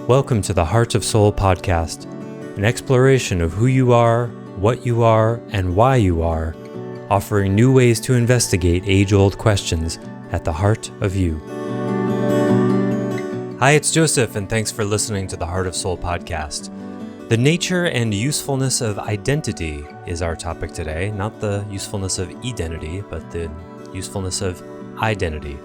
Welcome to the Heart of Soul podcast, an exploration of who you are, what you are, and why you are, offering new ways to investigate age-old questions at the heart of you. Hi, it's Joseph, and thanks for listening to the Heart of Soul podcast. The nature and usefulness of identity is our topic today, not the usefulness of identity, but the usefulness of identity.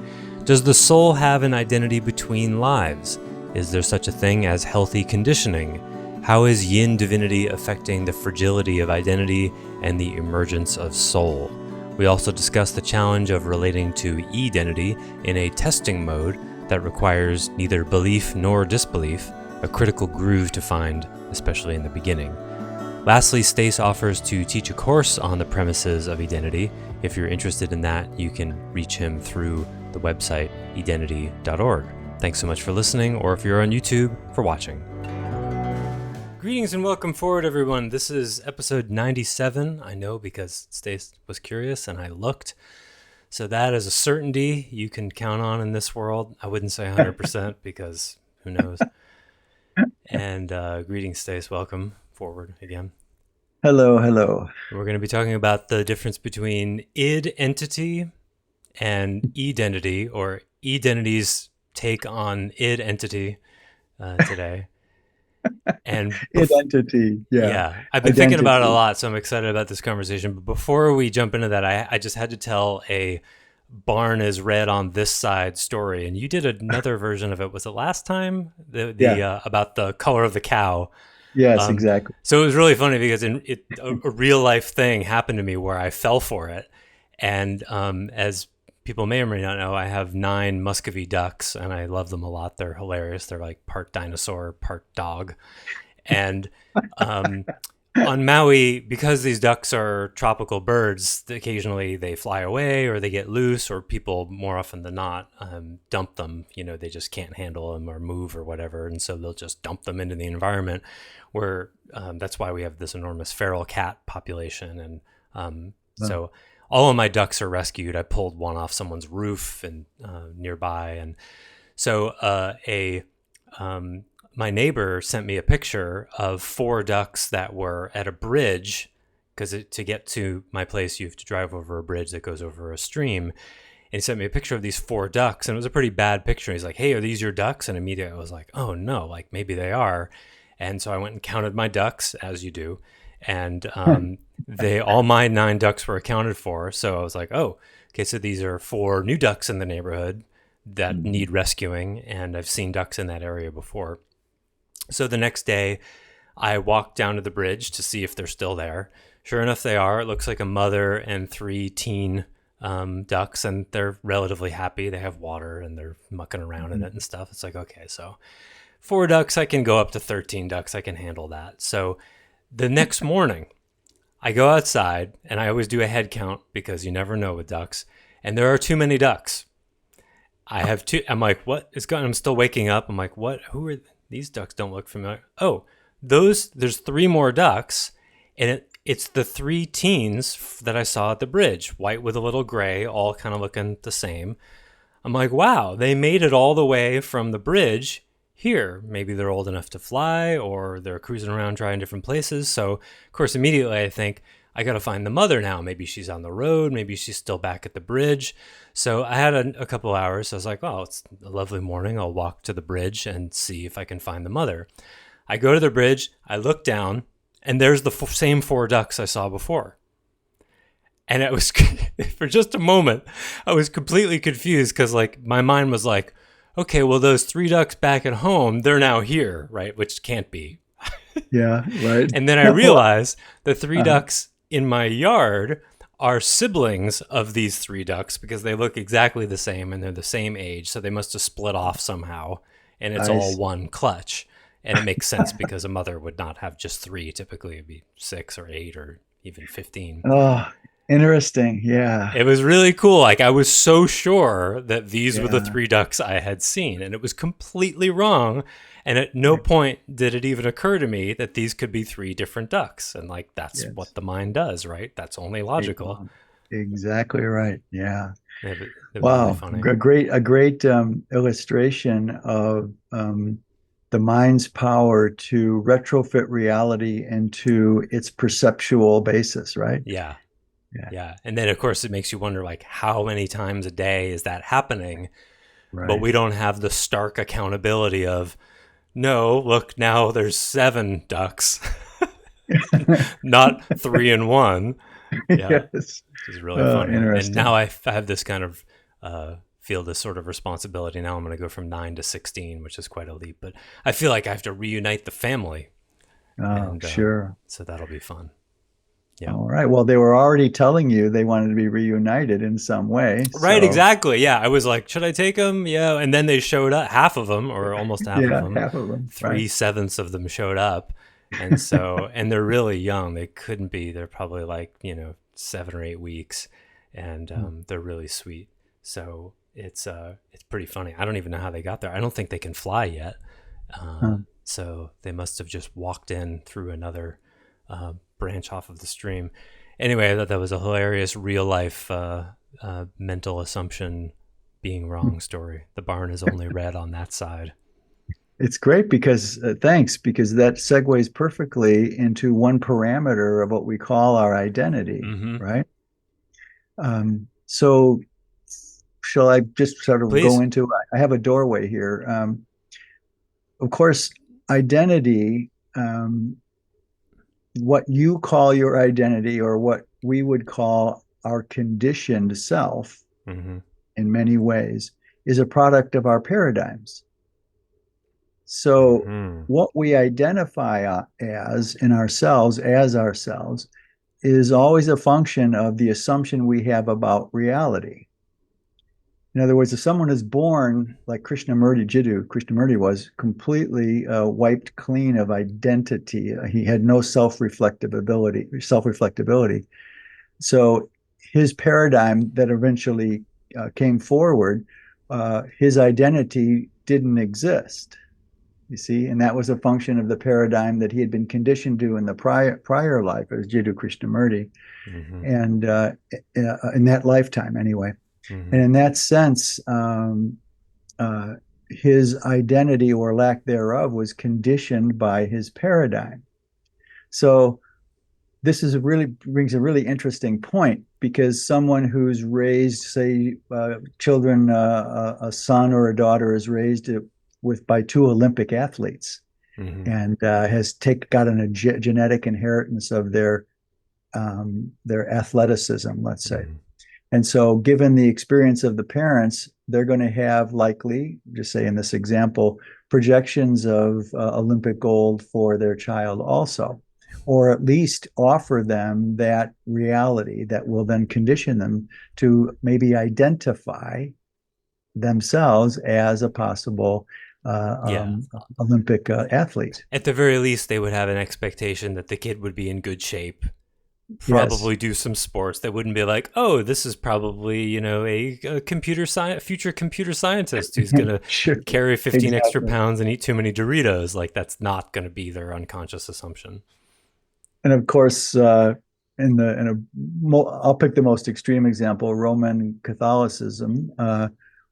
Does the soul have an identity between lives? Is there such a thing as healthy conditioning? How is yin divinity affecting the fragility of identity and the emergence of soul? We also discuss the challenge of relating to identity in a testing mode that requires neither belief nor disbelief, a critical groove to find, especially in the beginning. Lastly, Stace offers to teach a course on the premises of identity. If you're interested in that, you can reach him through the website identity.org. Thanks so much for listening, or if you're on YouTube, for watching. Greetings and welcome forward, everyone. This is episode 97. I know because Stace was curious and I looked. So that is a certainty you can count on in this world. I wouldn't say 100% because who knows. And greetings, Stace. Welcome forward again. Hello. We're going to be talking about the difference between id entity and identity, or identity's take on id entity today. And Identity, yeah. I've been thinking about it a lot, so I'm excited about this conversation. But before we jump into that, I just had to tell a barn is red on this side story, and you did another version of it. Was it last time? About the color of the cow. Yes, exactly. So it was really funny because a real life thing happened to me where I fell for it, and as people may or may not know, I have 9 Muscovy ducks, and I love them a lot. They're hilarious. They're like part dinosaur, part dog. And on Maui, because these ducks are tropical birds, occasionally they fly away or they get loose, or people, more often than not, dump them. You know, they just can't handle them or move or whatever, and so they'll just dump them into the environment, where that's why we have this enormous feral cat population. And so all of my ducks are rescued. I pulled one off someone's roof and nearby, and so my neighbor sent me a picture of 4 ducks that were at a bridge, because to get to my place, you have to drive over a bridge that goes over a stream. And he sent me a picture of these 4 ducks, and it was a pretty bad picture. He's like, "Hey, are these your ducks?" And immediately I was like, "Oh no, like maybe they are." And so I went and counted my ducks, as you do. And all my 9 ducks were accounted for. So I was like, oh, okay, so these are 4 new ducks in the neighborhood that need rescuing, and I've seen ducks in that area before. So the next day, I walked down to the bridge to see if they're still there. Sure enough, they are. It looks like a mother and 3 teen ducks, and they're relatively happy. They have water, and they're mucking around in it and stuff. It's like, okay, so 4 ducks, I can go up to 13 ducks. I can handle that. So the next morning, I go outside, and I always do a head count because you never know with ducks, and there are too many ducks. I have 2. I'm like, what is going on? I'm still waking up. I'm like, what? Who are these ducks? Don't look familiar. Oh, there's 3 more ducks, and it's the 3 teens that I saw at the bridge, white with a little gray, all kind of looking the same. I'm like, wow, they made it all the way from the bridge here. Maybe they're old enough to fly, or they're cruising around trying different places. So of course, immediately I think, I got to find the mother now. Maybe she's on the road. Maybe she's still back at the bridge. So I had a couple hours. So I was like, oh, it's a lovely morning. I'll walk to the bridge and see if I can find the mother. I go to the bridge. I look down, and there's the same 4 ducks I saw before. And it was, for just a moment, I was completely confused, because like my mind was like, okay, well, those 3 ducks back at home, they're now here, right? Which can't be. Yeah, right. And then I realized the 3 ducks in my yard are siblings of these 3 ducks, because they look exactly the same and they're the same age. So they must have split off somehow, and it's all one clutch. And it makes sense because a mother would not have just 3. Typically it'd be 6 or 8 or even 15. Oh, interesting. Yeah. It was really cool. Like, I was so sure that these were the 3 ducks I had seen, and it was completely wrong. And at no point did it even occur to me that these could be 3 different ducks. And like, that's what the mind does, right? That's only logical. Exactly right. Yeah. It was Wow. really funny. A great illustration of the mind's power to retrofit reality into its perceptual basis, right? Yeah. Yeah, Yeah. And then, of course, it makes you wonder, like, how many times a day is that happening? But right. we don't have the stark accountability of, no, look, now there's 7 ducks, not 3 and 1. Yeah. Yes. Which is really funny. And now Interesting. I have this kind of feel this sort of responsibility. Now I'm going to go from 9 to 16, which is quite a leap. But I feel like I have to reunite the family, Oh, and sure. so that'll be fun. Yeah. All right. Well, they were already telling you they wanted to be reunited in some way. Right. So, Exactly. Yeah. I was like, should I take them? Yeah. And then they showed up. Half of them, or almost half of yeah, them, half of them. Right. 3/7 of them showed up. And so, and they're really young. They couldn't be. They're probably like 7 or 8 weeks, and they're really sweet. So it's pretty funny. I don't even know how they got there. I don't think they can fly yet. Huh. So they must have just walked in through another branch off of the stream. Anyway, I thought that was a hilarious real life mental assumption being wrong story. The barn is only red on that side. It's great because, thanks, because that segues perfectly into one parameter of what we call our identity, Mm-hmm. right? So, shall I just sort of go Please. into? I have a doorway here. Of course, identity, what you call your identity, or what we would call our conditioned self, Mm-hmm. in many ways, is a product of our paradigms. So, Mm-hmm. what we identify as in ourselves, as ourselves, is always a function of the assumption we have about reality. In other words, if someone is born like Krishnamurti, Jiddu Krishnamurti was completely wiped clean of identity, he had no self-reflectability. So his paradigm that eventually came forward, his identity didn't exist. You see, and that was a function of the paradigm that he had been conditioned to in the prior life as Jiddu Krishnamurti, Mm-hmm. and in that lifetime anyway. Mm-hmm. And in that sense, his identity or lack thereof was conditioned by his paradigm. So this is really brings a really interesting point, because someone who's raised, say, children, a son or a daughter is raised by two Olympic athletes, Mm-hmm. and has gotten a genetic inheritance of their athleticism, let's say. Mm-hmm. And so, given the experience of the parents, they're going to have, likely, just say in this example, projections of Olympic gold for their child also, or at least offer them that reality that will then condition them to maybe identify themselves as a possible Yeah. Olympic athlete. At the very least, they would have an expectation that the kid would be in good shape, Yes, probably do some sports. They wouldn't be like, oh, this is probably, a computer science, future computer scientist who's going to sure, carry 15 extra exactly. pounds and eat too many Doritos. Like, that's not going to be their unconscious assumption. And of course, I'll pick the most extreme example, Roman Catholicism,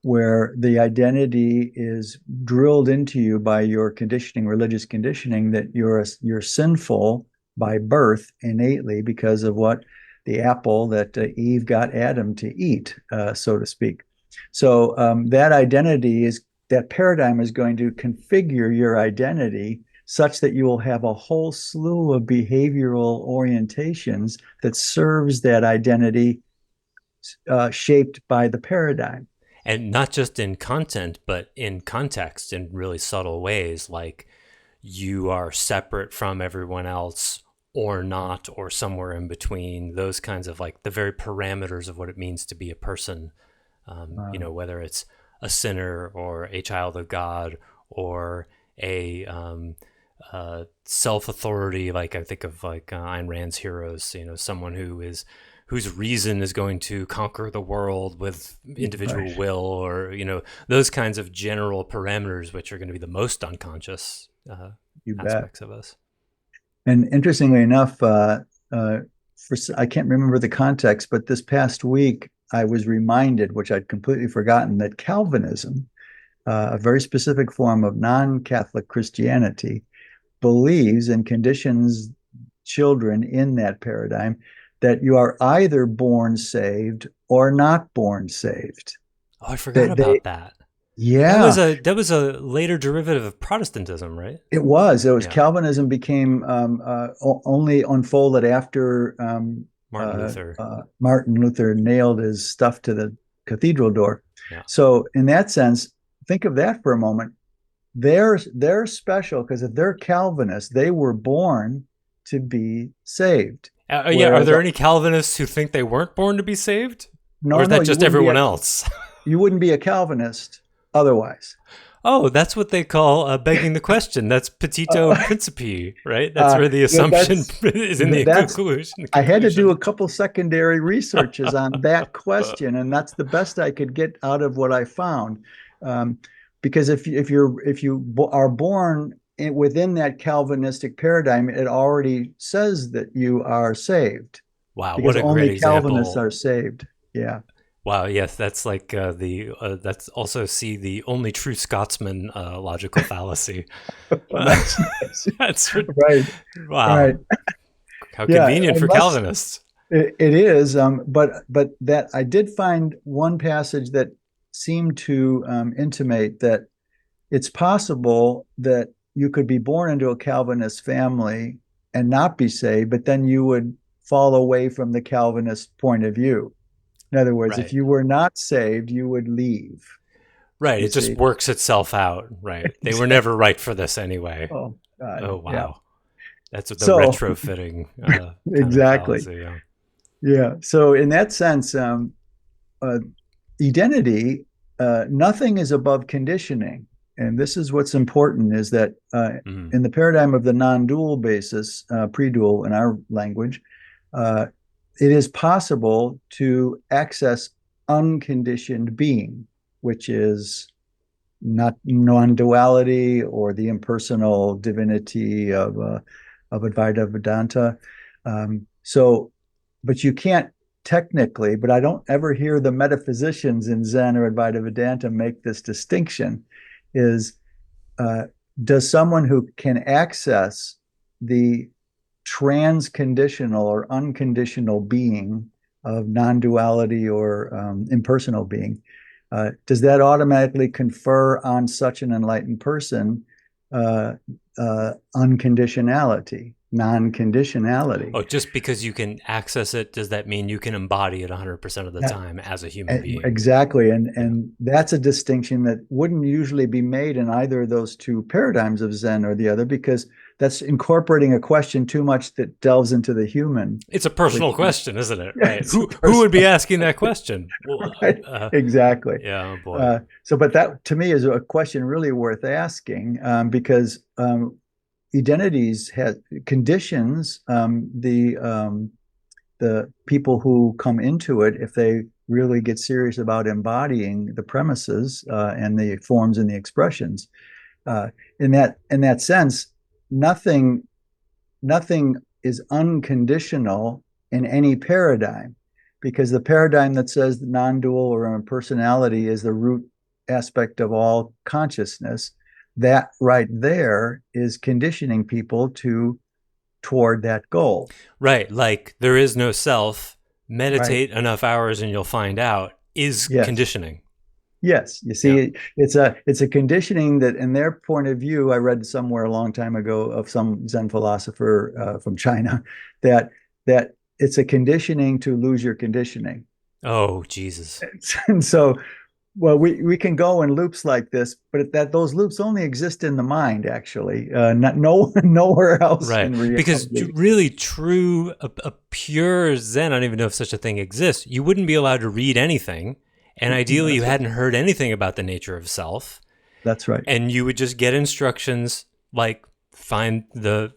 where the identity is drilled into you by your conditioning, religious conditioning, that you're sinful by birth innately because of what the apple that Eve got Adam to eat, so to speak. So that paradigm is going to configure your identity such that you will have a whole slew of behavioral orientations that serves that identity, shaped by the paradigm. And not just in content, but in context in really subtle ways, like you are separate from everyone else or not, or somewhere in between, those kinds of, like, the very parameters of what it means to be a person, whether it's a sinner or a child of God, or a self-authority, like I think of, like, Ayn Rand's heroes, someone whose reason is going to conquer the world with individual Right. will, or those kinds of general parameters, which are going to be the most unconscious You bet. aspects of us. And interestingly enough, I can't remember the context, but this past week I was reminded, which I'd completely forgotten, that Calvinism a very specific form of non-Catholic Christianity, believes and conditions children in that paradigm that you are either born saved or not born saved. Oh, I forgot They about that. yeah, That was a later derivative of Protestantism, right? it was. It was Yeah. Calvinism became only unfolded after Martin Luther. Martin Luther nailed his stuff to the cathedral door. Yeah. So in that sense, think of that for a moment. They're special because if they're Calvinists, they were born to be saved. Yeah. Are Whereas there any Calvinists who think they weren't born to be saved? Or no, is no, that just everyone else? you wouldn't be a Calvinist otherwise. Oh, that's what they call begging the question. That's petito principii, right? That's where the Yeah, assumption is in the that's conclusion. I had to do a couple secondary researches on that question, and that's the best I could get out of what I found. Um, because if you are born within that Calvinistic paradigm, it already says that you are saved Wow, what because a great only Calvinists example. are saved. Yeah. Wow, yes, that's like that's also see the only true Scotsman logical fallacy. Well, that's nice. That's Right. wow, Right. how Yeah. convenient for Unless Calvinists. it is, but that I did find one passage that seemed to intimate that it's possible that you could be born into a Calvinist family and not be saved, but then you would fall away from the Calvinist point of view. In other words, if Right. you were not saved, you would leave. Right. You It just see? works itself out. Right. They were Exactly. never right for this anyway. Oh God. Oh, Yeah. wow. That's what the So retrofitting kind of exactly. fallacy. Yeah. Yeah. So in that sense, uh, identity, nothing is above conditioning. And this is what's important is that Mm. in the paradigm of the non-dual basis, pre-dual in our language, uh, it is possible to access unconditioned being, which is not non-duality or the impersonal divinity of Advaita Vedanta. So, but you can't technically, but I don't ever hear the metaphysicians in Zen or Advaita Vedanta make this distinction, is uh, does someone who can access the transconditional or unconditional being of non-duality or impersonal being, does that automatically confer on such an enlightened person uh, unconditionality, non-conditionality? Oh, just because you can access it, does that mean you can embody it 100% of the That, time as a human being? exactly, Yeah. and that's a distinction that wouldn't usually be made in either of those two paradigms of Zen or the other, because that's incorporating a question too much that delves into the human. It's a personal Which, question, isn't it? yeah, Right. it's a Who would be personal, asking that question? Well, right? Exactly. yeah, oh boy. So, but that to me is a question really worth asking because identities have conditions the people who come into it, if they really get serious about embodying the premises and the forms and the expressions. Uh, in that sense, nothing nothing is unconditional in any paradigm, because the paradigm that says non-dual or impersonality is the root aspect of all consciousness, that right there is conditioning people toward that goal. Right. Like there is no self. Right. Meditate enough hours and you'll find out is Yes. conditioning. Yes. You Yeah. see, it's a conditioning that, in their point of view, I read somewhere a long time ago of some Zen philosopher from China that it's a conditioning to lose your conditioning. Oh, Jesus. And so, well, we can go in loops like this, but that those loops only exist in the mind, actually, not nowhere else Right. in Because reality. really true, a pure Zen, I don't even know if such a thing exists. You wouldn't be allowed to read anything. And ideally, you That's right. hadn't heard anything about the nature of self. That's right. And you would just get instructions like find the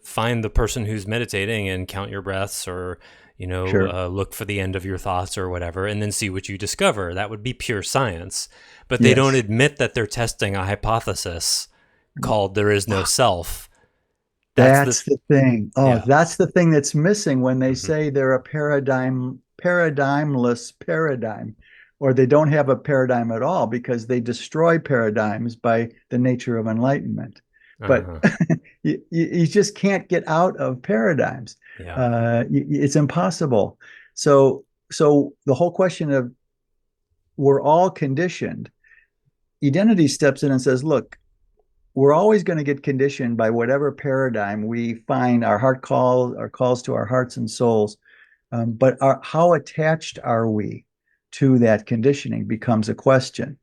person who's meditating and count your breaths, or Sure. look for the end of your thoughts or whatever, and then see what you discover. That would be pure science. But they don't Yes. admit that they're testing a hypothesis called there is no self. That's the That's the thing. Oh, yeah. that's the thing that's missing when they Hmm. say they're a paradigmless paradigm. or they don't have a paradigm at all because they destroy paradigms by the nature of enlightenment. But Uh-huh. you just can't get out of paradigms. Yeah. It's impossible. So the whole question of we're all conditioned, identity steps in and says, look, we're always going to get conditioned by whatever paradigm we find our heart calls, our calls to our hearts and souls. But how attached are we to that conditioning becomes a question.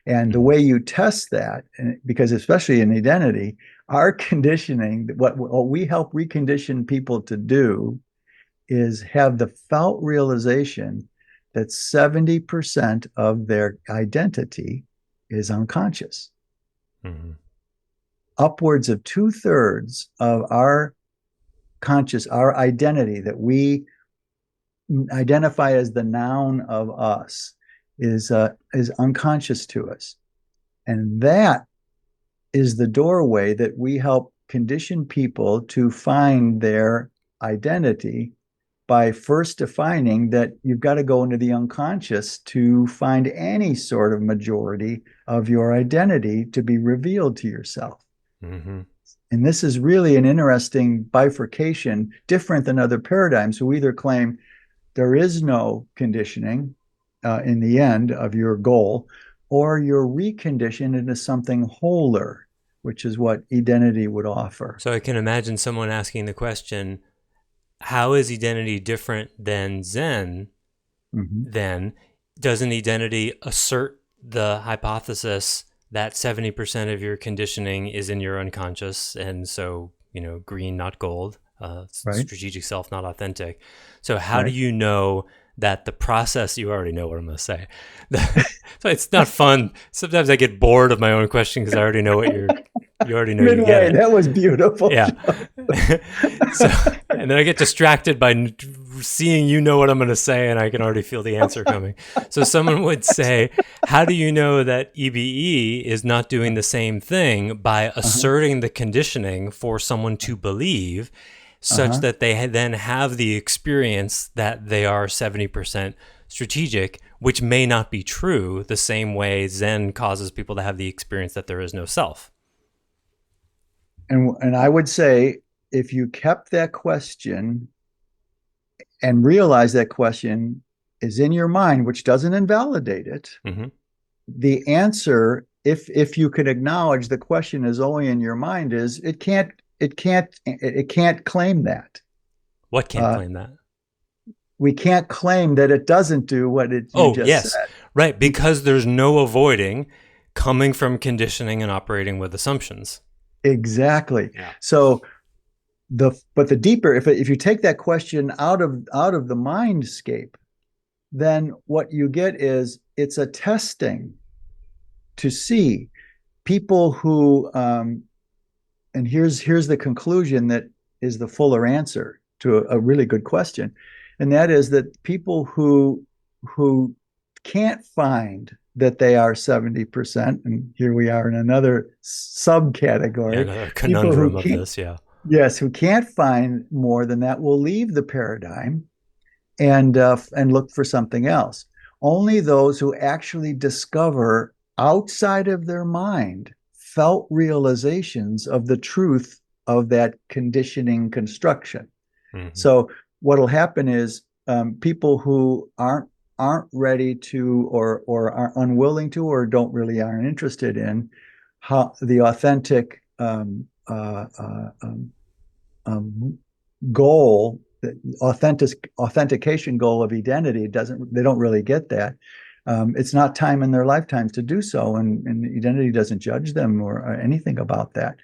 And the Mhm. way you test that, because especially in identity, our conditioning, what we help recondition people to do is have the felt realization that 70% of their identity is unconscious. Mhm. Upwards of 2/3 of our our identity that we identify as the noun of us is unconscious to us. And that is the doorway that we help condition people to find their identity by first defining that you've got to go into the unconscious to find any sort of majority of your identity to be revealed to yourself. Mhm. And this is really an interesting bifurcation, different than other paradigms who either claim there is no conditioning in the end of your goal, or you're reconditioned into something wholer, which is what identity would offer. So I can imagine someone asking the question, how is identity different than Zen? Mm-hmm. Then doesn't identity assert the hypothesis that 70% of your conditioning is in your unconscious, and so, green not gold, Right, strategic self not authentic? So how do right. you know that the process, you already know what I'm going to say. So it's not fun. Sometimes I get bored of my own question because I already know you already know you get Midway, it. that was beautiful. Yeah. So, and then I get distracted by seeing what I'm going to say, and I can already feel the answer coming. So someone would say, how do you know that EBE is not doing the same thing by Uh-huh, asserting the conditioning for someone to believe, such uh-huh. that they then have the experience that they are 70% strategic, which may not be true, the same way Zen causes people to have the experience that there is no self? And I would say if you kept that question and realize that question is in your mind, which doesn't invalidate it, Mm-hmm. the answer, if you could acknowledge the question is only in your mind, is it can't claim that. What can't Uh, claim that? we can't claim that it doesn't do what you Oh, just yes. said. Right. We Because there's no avoiding coming from conditioning and operating with assumptions. exactly. Yeah. So the deeper, if you take that question out of the mindscape, then what you get is it's a testing to see people who and here's the conclusion that is the fuller answer to a really good question, and that is that people who can't find that they are 70%, and here we are in another Yeah. subcategory, Another people who conundrum of can't, this. Yeah. yes, who can't find more than that will leave the paradigm and look for something else. Only those who actually discover outside of their mind felt realizations of the truth of that conditioning construction. Mm-hmm. So what'll happen is people who aren't ready to or are unwilling to or aren't interested in how the authentic um, goal, the authentication goal of identity doesn't, they don't really get that. It's not time in their lifetimes to do so, and identity doesn't judge them or anything about that.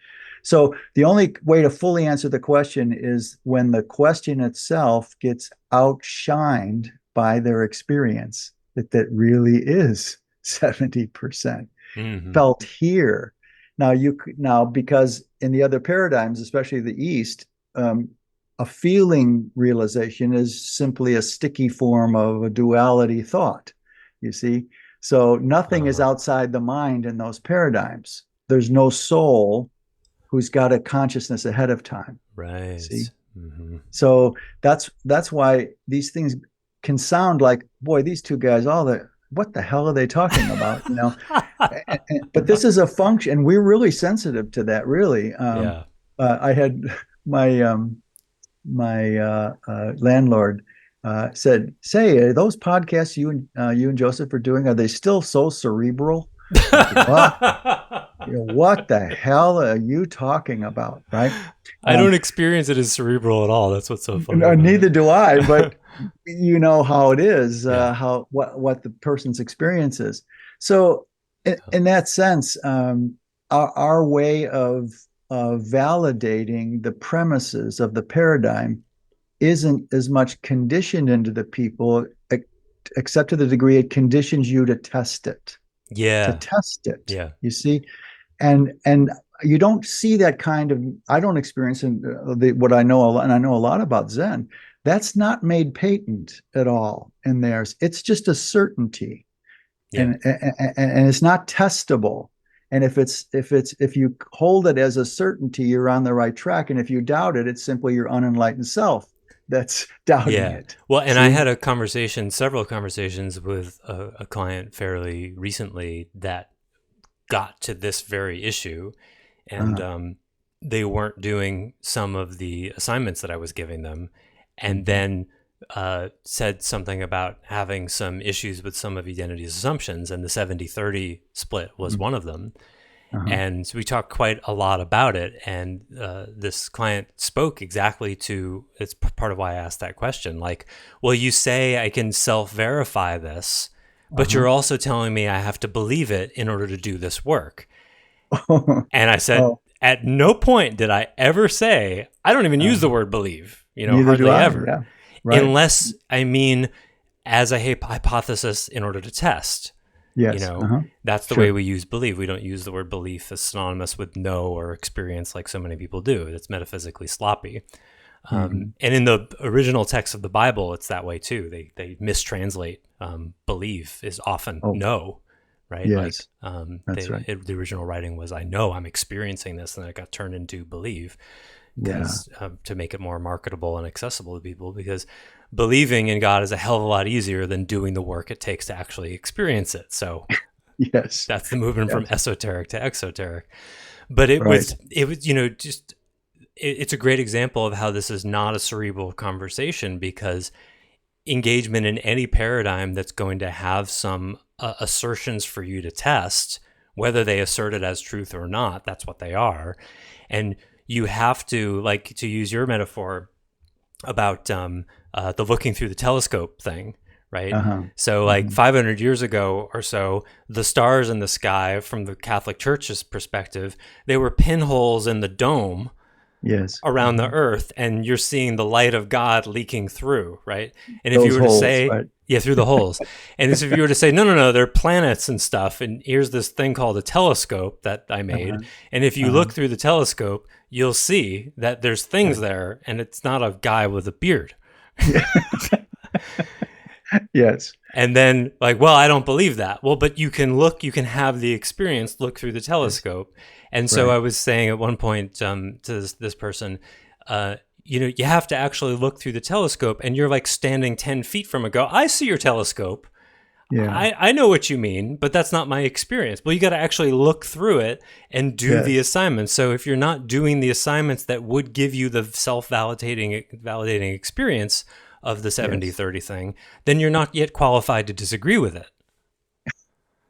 So the only way to fully answer the question is when the question itself gets outshined by their experience that really is 70% Mm-hmm. felt here. Now because in the other paradigms, especially the East, um, a feeling realization is simply a sticky form of a duality thought. You see, so nothing is Uh, outside the mind in those paradigms. There's no soul who's got a consciousness ahead of time. See, right. Mm-hmm. so that's why these things can sound like, boy, these two guys, all what the hell are they talking about? But this is a function, and we're really sensitive to that. Really, Yeah. I had my landlord said, "Say, are those podcasts you and Joseph are doing, are they still so cerebral?" I said, what the hell are you talking about, right? I don't experience it as cerebral at all. That's what's so funny No, about neither do I, it. but you know how it is, Yeah. how what the person's experience is. So, in that sense, our way of validating the premises of the paradigm isn't as much conditioned into the people, except to the degree it conditions you to test it, to Yeah. test it. Yeah. You see, and you don't see that kind of, I don't experience in what I know a lot, and I know a lot about Zen. That's not made patent at all in theirs. It's just a certainty, Yeah. and it's not testable. And if you hold it as a certainty, you're on the right track. And if you doubt it, it's simply your unenlightened self that's doubting Yeah. it. Well, and I See? had several conversations with a client fairly recently that got to this very issue, and Uh, they weren't doing some of the assignments that I was giving them, and mhm, then said something about having some issues with some of Identity's assumptions, and the 70-30 split was mhm, one of them. uh-huh. And so we talked quite a lot about it. And this client spoke exactly to, it's part of why I asked that question. Like, well, you say I can self-verify this, but Uh-huh. you're also telling me I have to believe it in order to do this work. And I said, Oh, at no point did I ever say, I don't even use the uh, word believe, neither do hardly I. ever, Yeah. Right. unless I mean as a hypothesis in order to test. You Yes. know, Uh-huh. that's the way Sure. we use believe. We don't use the word belief as synonymous with know or experience like so many people do. It's metaphysically sloppy. Hmm. And in the original text of the Bible, it's that way too. They mistranslate believe is often Oh, know, right? Like yes. That's right. the original writing was I know I'm experiencing this, and then it got turned into believe Yeah. because to make it more marketable and accessible to people, because believing in God is a hell of a lot easier than doing the work it takes to actually experience it. So Yes. that's the movement from Yes. esoteric to exoteric. But Right. just it's a great example of how this is not a cerebral conversation, because engagement in any paradigm that's going to have some assertions for you to test, whether they assert it as truth or not, that's what they are. And you have to, like, to use your metaphor about the looking through the telescope thing, right? Uh-huh. So, like Hmm. 500 years ago or so, the stars in the sky, from the Catholic Church's perspective, they were pinholes in the dome Yes. around the Hmm. earth, and you're seeing the light of God leaking through, right? And if you Those were to holes, say, right? yeah, through the holes. And if you were to say, no, no, no, they're planets and stuff, and here's this thing called a telescope that I made. Uh-huh. And if you Uh-huh. look through the telescope, you'll see that there's things Right. there, and it's not a guy with a beard. Yeah. Yes. And then, like, well, I don't believe that. Well, but you can look, you can have the experience, look through the Yes. telescope. And so Right. I was saying at one point to this person, you have to actually look through the telescope, and you're like standing 10 feet from it. Go, I see your telescope. Yeah. I know what you mean, but that's not my experience. Well, you got to actually look through it and do the Yes. assignments. So if you're not doing the assignments that would give you the validating experience of the seventy Yes. thirty thing, then you're not yet qualified to disagree with it.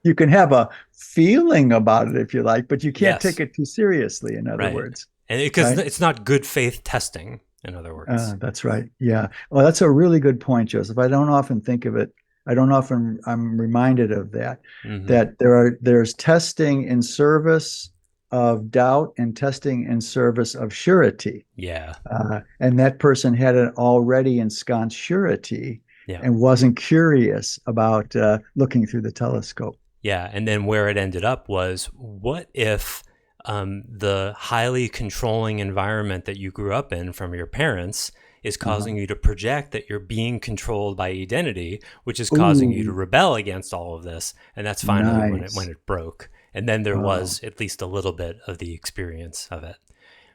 You can have a feeling about it if you like, but you can't take Yes, it too seriously, in other right. words, And because right? it's not good faith testing, in other words. That's right. Yeah. Well, that's a really good point, Joseph. I don't often think of it. I don't often, I'm reminded of that, Hmm. that there's testing in service of doubt and testing in service of surety. Yeah, And that person had an already ensconced surety yeah. and wasn't curious about looking through the telescope. Yeah, and then where it ended up was, what if the highly controlling environment that you grew up in from your parents is Uh-huh. causing you to project that you're being controlled by identity, which is causing you to Ooh, rebel against all of this, and that's finally when nice. it broke. And then there Oh, was at least a little bit of the experience of it,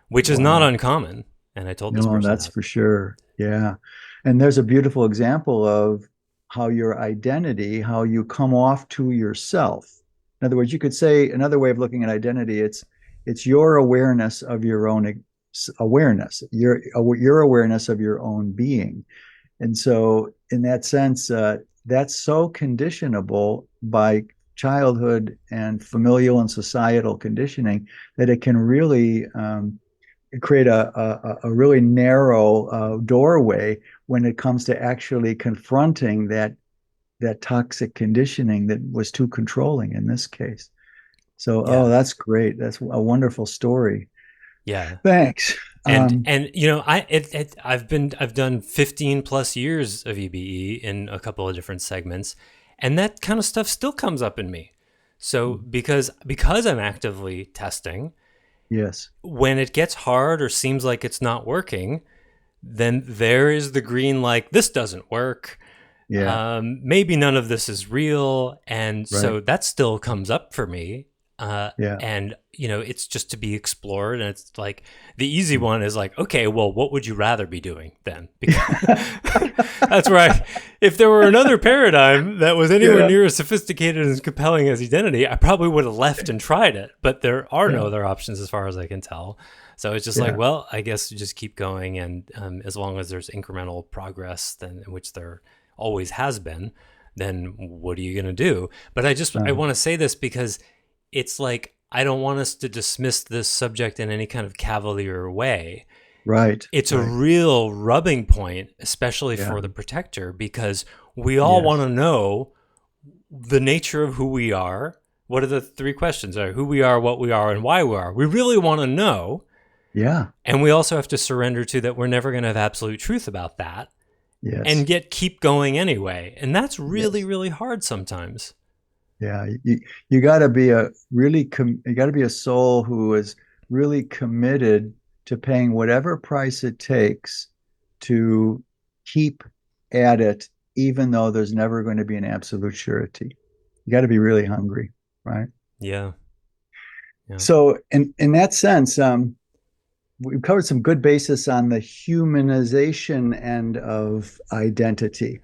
which is not wow. uncommon. And I told this No, person that's that. for sure. Yeah. And there's a beautiful example of how your identity, how you come off to yourself. In other words, you could say another way of looking at identity, it's your awareness of your own awareness, your awareness of your own being. And so, in that sense, that's so conditionable by childhood and familial and societal conditioning that it can really create a really narrow doorway when it comes to actually confronting that toxic conditioning that was too controlling in this case. So, Yeah. oh, that's great. That's a wonderful story. Yeah. Thanks. And you know, I've done 15 plus years of EBE in a couple of different segments, and that kind of stuff still comes up in me. So because I'm actively testing, Yes. when it gets hard or seems like it's not working, then there is the green, like, this doesn't work. Yeah. Maybe none of this is real. And so Right. that still comes up for me. Yeah. And, you know, it's just to be explored. And it's like the easy one is like, okay, well, what would you rather be doing then? Because that's right. If there were another paradigm that was anywhere Yeah. near as sophisticated and as compelling as identity, I probably would have left and tried it. But there are no Yeah. other options as far as I can tell. So it's just like, Yeah. well, I guess you just keep going. And as long as there's incremental progress, then which there always has been, then what are you going to do? But I want to say this because it's like, I don't want us to dismiss this subject in any kind of cavalier way. Right. It's a Right. real rubbing point, especially Yeah. for the protector, because we all Yes. want to know the nature of who we are. What are the three questions? Are who we are, what we are, and why we are. We really want to know. Yeah. And we also have to surrender to that we're never going to have absolute truth about that, Yes. and yet keep going anyway. And that's really, Yes. really hard sometimes. Yeah. You got to be you got to be a soul who is really committed to paying whatever price it takes to keep at it, even though there's never going to be an absolute surety. You got to be really hungry, right? Yeah. Yeah. So, in that sense, we've covered some good basis on the humanization end of identity.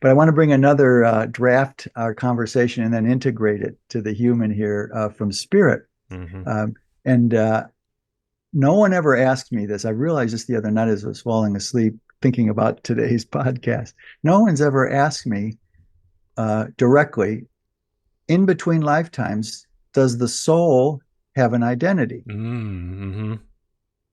But I want to bring another draft our conversation and then integrate it to the human here from spirit. Mm-hmm. And no one ever asked me this. I realized this the other night as I was falling asleep thinking about today's podcast. No one's ever asked me directly, in between lifetimes, does the soul have an identity? Mm-hmm.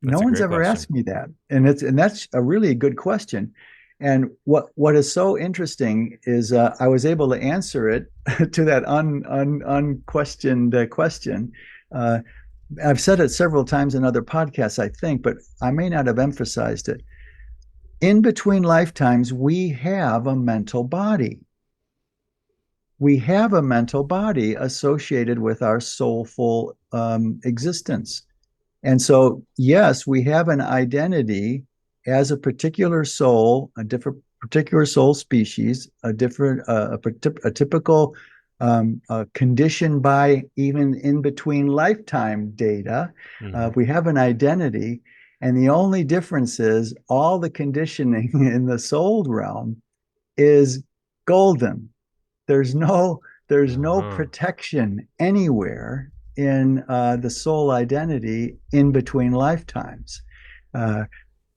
No one's ever asked me that, and that's a really good question. And what is so interesting is I was able to answer it to that unquestioned question. I've said it several times in other podcasts, I think, but I may not have emphasized it. In between lifetimes, we have a mental body. We have a mental body associated with our soulful existence. And so, yes, we have an identity as a particular soul, a different particular soul species, a typical conditioned by even in between lifetime data. We have an identity, and the only difference is all the conditioning in the soul realm is golden. There's no protection anywhere in the soul identity in between lifetimes.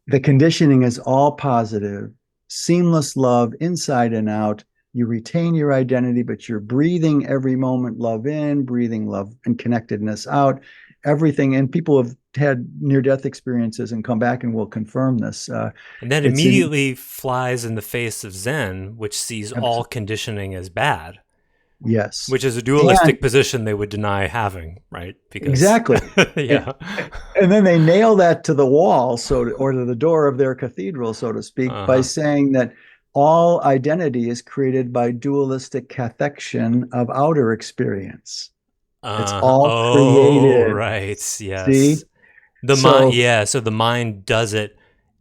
The conditioning is all positive, seamless love inside and out. You retain your identity, but you're breathing every moment love in, breathing love and connectedness out, everything. And people have had near-death experiences and come back and will confirm this. And that immediately flies in the face of Zen, which sees all conditioning as bad. Yes. Which is a dualistic position they would deny having, right? Because, exactly. Yeah. And then they nail that to the wall, or to the door of their cathedral, so to speak, by saying that all identity is created by dualistic cathection of outer experience. It's all created. Right. Yes. See? So the mind does it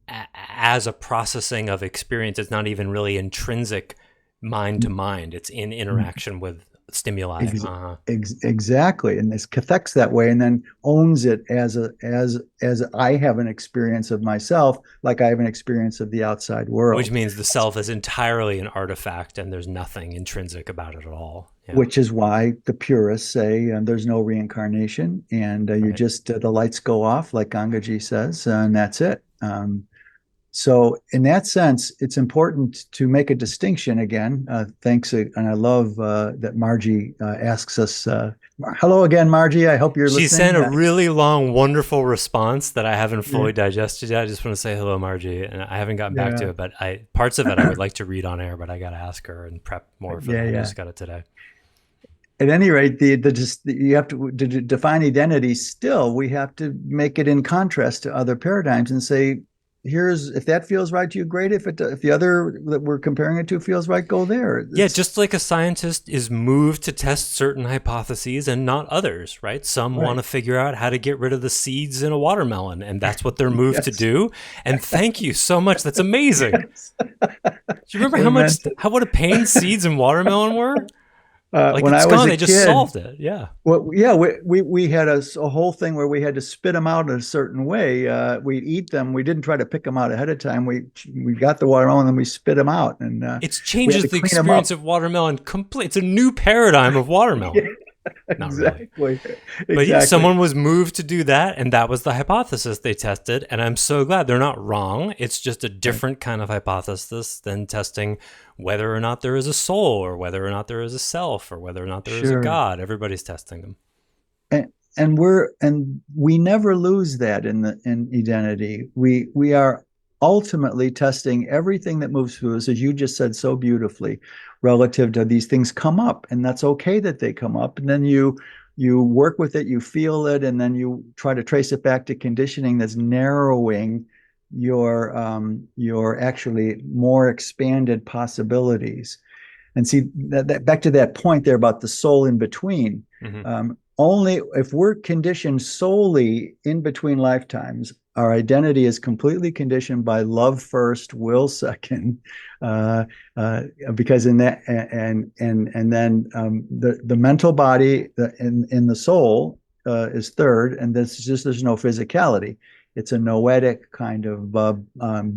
as a processing of experience. It's not even really intrinsic mind to mind. It's in interaction with stimuli. Ex exactly. And this cathects that way and then owns it as I have an experience of myself, like I have an experience of the outside Which world. means the self is entirely an artifact and there's nothing intrinsic about it at all. Yeah. Which is why the purists say there's no reincarnation and you Right. just the lights go off, like Gangaji says, and that's it. So in that sense, it's important to make a distinction again. Thanks, and I love that Margie asks us. Hello again, Margie. I hope you're She sent listening. a really long, wonderful response that I haven't Yeah, fully digested yet. I just want to say hello, Margie, and I haven't gotten back to yeah, it. But parts of it I would like to read on air, but I got to ask her and prep more for yeah, that. I yeah. just got it today. At any rate, the just you have to define identity. Still, we have to make it in contrast to other paradigms and say, here's if that feels right to you, great. If the other that we're comparing it to feels right, go there. Yeah, just like a scientist is moved to test certain hypotheses and not others, right? Some want Right. to figure out how to get rid of the seeds in a watermelon, and that's what they're moved to Yes. do. And thank you so much. That's amazing. Yes. Do you remember Amen. how what a pain seeds in watermelon were? Like When it's I was gone. a They just kid, solved it. Yeah. well, yeah, we had a whole thing where we had to spit them out in a certain way. We'd eat them. We didn't try to pick them out ahead of time. We got the watermelon and we spit them out, and It we had changes to the clean them experience up. of watermelon complete. It's a new paradigm of Yeah, watermelon. Not really. exactly, But yeah, exactly. someone was moved to do that, and that was the hypothesis they tested. And I'm so glad they're not wrong. It's just a Right. different kind of hypothesis than testing whether or not there is a soul, or whether or not there is a self, or whether or not there is a Sure. God. Everybody's testing them. And we never lose that in identity. We are ultimately testing everything that moves through us, as you just said so beautifully, relative to these things come up, and that's okay that they come up. And then you work with it, you feel it, and then you try to trace it back to conditioning that's narrowing your actually more expanded possibilities. And see that back to that point there about the soul in between. Hmm. Only if we're conditioned solely in between lifetimes, our identity is completely conditioned by love first, will second, uh, uh, because in that and then the mental body in the soul is third, and there's no physicality. It's a noetic kind of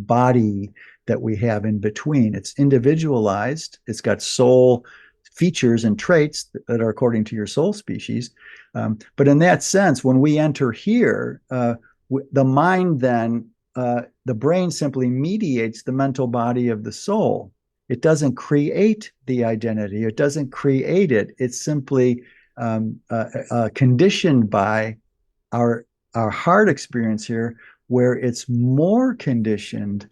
body that we have in between. It's individualized. It's got soul features and traits that are according to your soul species. But in that sense, when we enter here, the mind then, the brain simply mediates the mental body of the soul. It doesn't create the identity. It doesn't create it. It's simply conditioned by our our heart experience here, where it's more conditioned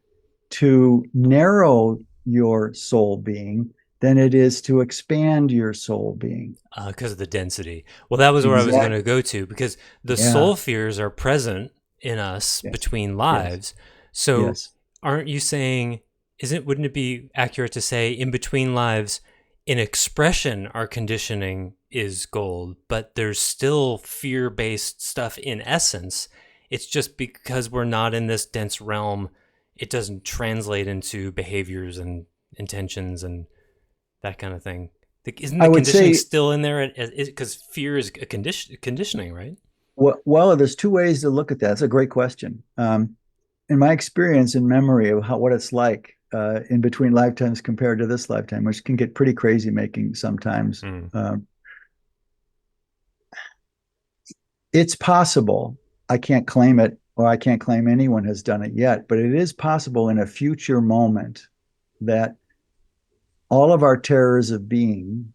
to narrow your soul being than it is to expand your soul being. Because of the density. Well, that was where I was going Exactly. to go to, because the Yeah. soul fears are present in us Yes. between Yes. lives. So Yes. aren't you saying, wouldn't it be accurate to say in between lives, in expression, our conditioning is gold, but there's still fear-based stuff in essence. It's just because we're not in this dense realm, it doesn't translate into behaviors and intentions and that kind of thing. Isn't I the would conditioning say, still in there? Because fear is a conditioning, right? well, there's two ways to look at that. That's a great question. In my experience and memory of what it's like in between lifetimes compared to this lifetime, which can get pretty crazy making sometimes, Mm. it's possible. I can't claim it, or I can't claim anyone has done it yet, but it is possible in a future moment that all of our terrors of being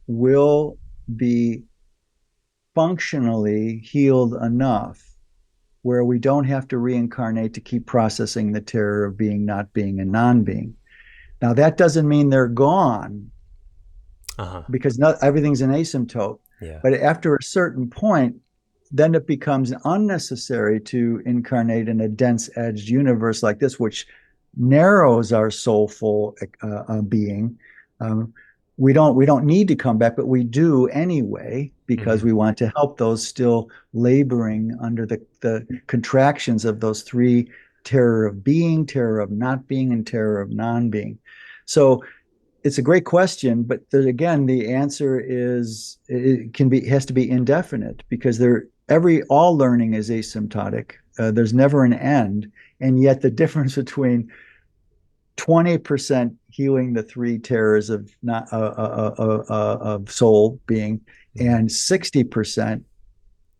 will be functionally healed enough where we don't have to reincarnate to keep processing the terror of being, not being, and non being. Now, that doesn't mean they're gone Uh-huh. because not everything's an asymptote. Yeah. But after a certain point, then it becomes unnecessary to incarnate in a dense edged universe like this, which narrows our soulful being. Um, we don't need to come back, but we do anyway because Hmm. we want to help those still laboring under the contractions of those three: terror of being, terror of not being, and terror of non-being. So it's a great question, but again, the answer is it can be has to be indefinite because all learning is asymptotic. There's never an end, and yet the difference between 20% healing the three terrors of not of soul being and 60%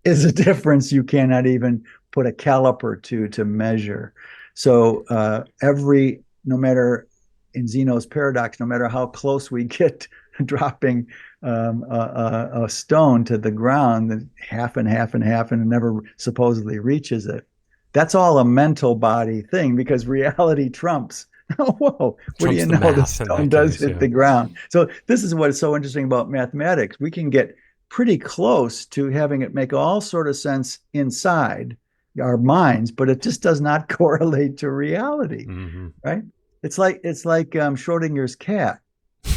is a difference you cannot even put a caliper to measure. So every no matter in Zeno's paradox, no matter how close we get dropping a stone to the ground, half and half and half, and it never supposedly reaches it. That's all a mental body thing because reality trumps. Whoa, what do you know? The stone does hit the ground. So this is what is so interesting about mathematics. We can get pretty close to having it make all sort of sense inside our minds, but it just does not correlate to reality, right? It's like Schrodinger's cat.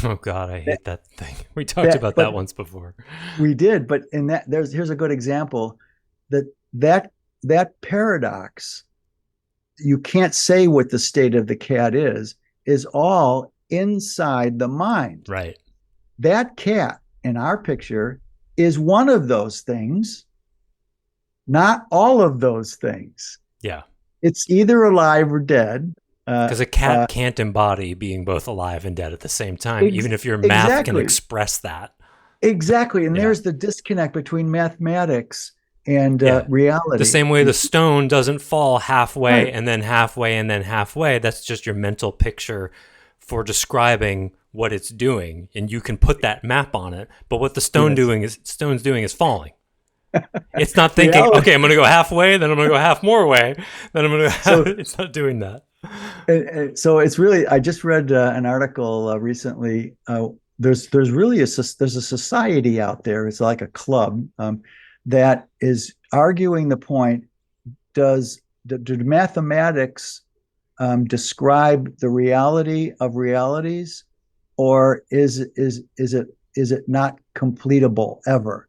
Oh God, I hate that thing. We talked about that once before. We did, but in that here's a good example that paradox, you can't say what the state of the cat is all inside the mind. Right. That cat in our picture is one of those things, not all of those things. Yeah. It's either alive or dead. Because a cat can't embody being both alive and dead at the same time, even if your math can express that. Exactly. And there's the disconnect between mathematics and reality. The same way the stone doesn't fall halfway and then halfway and then halfway. That's just your mental picture for describing what it's doing. And you can put that map on it. But what the stone's doing is falling. It's not thinking, okay, I'm going to go halfway, then I'm going to go half more way, then I'm going to it's not doing that. So it's really, I just read an article recently. There's really there's a society out there. It's like a club that is arguing the point: do mathematics describe the reality of realities, or is it not completable ever?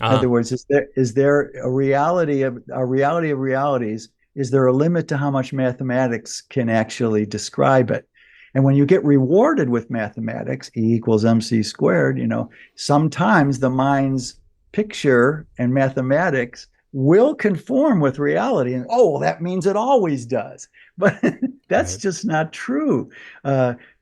In other words, is there a reality of realities? Is there a limit to how much mathematics can actually describe it? And when you get rewarded with mathematics, E equals mc squared, sometimes the mind's picture and mathematics will conform with reality. And, that means it always does. But that's just not true.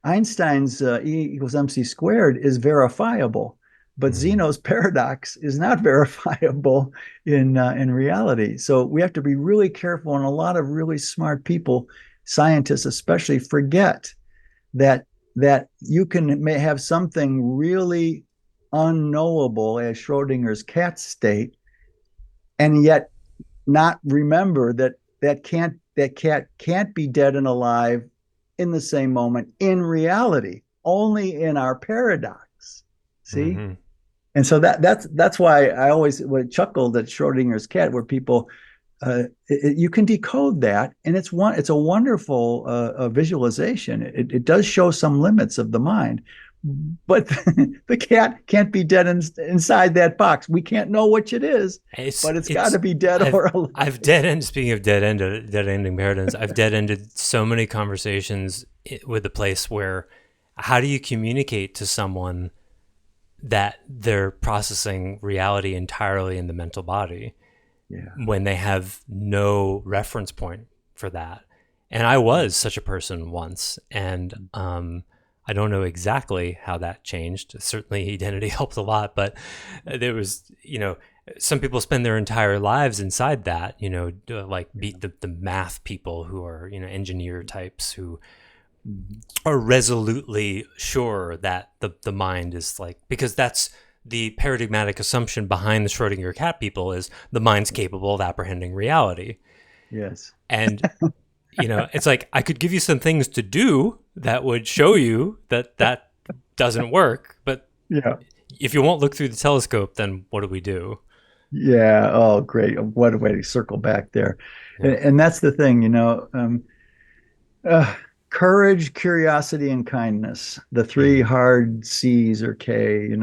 Einstein's E equals mc squared is verifiable. But Zeno's paradox is not verifiable in reality. So we have to be really careful, and a lot of really smart people, scientists especially, forget that you may have something really unknowable as Schrodinger's cat state, and yet not remember that cat can't be dead and alive in the same moment in reality, only in our paradox. See? And so that's why I always chuckled at Schrodinger's cat, where people you can decode that, and it's a wonderful visualization. It does show some limits of the mind, but the cat can't be dead inside that box. We can't know which it is, but it's got to be dead or alive. Speaking of dead-ending paradigms, I've dead-ended so many conversations with the place where, how do you communicate to someone that they're processing reality entirely in the mental body when they have no reference point for that? And I was such a person once, and I don't know exactly how that changed. Certainly identity helped a lot, but there was, some people spend their entire lives inside that, like the math people who are, engineer types who are resolutely sure that the mind is because that's the paradigmatic assumption behind the Schrodinger cat people, is the mind's capable of apprehending reality. Yes. And, it's like, I could give you some things to do that would show you that doesn't work. But if you won't look through the telescope, then what do we do? Yeah. Oh, great. What a way to circle back there. Yeah. And that's the thing, courage, curiosity, and kindness, the three hard C's or K,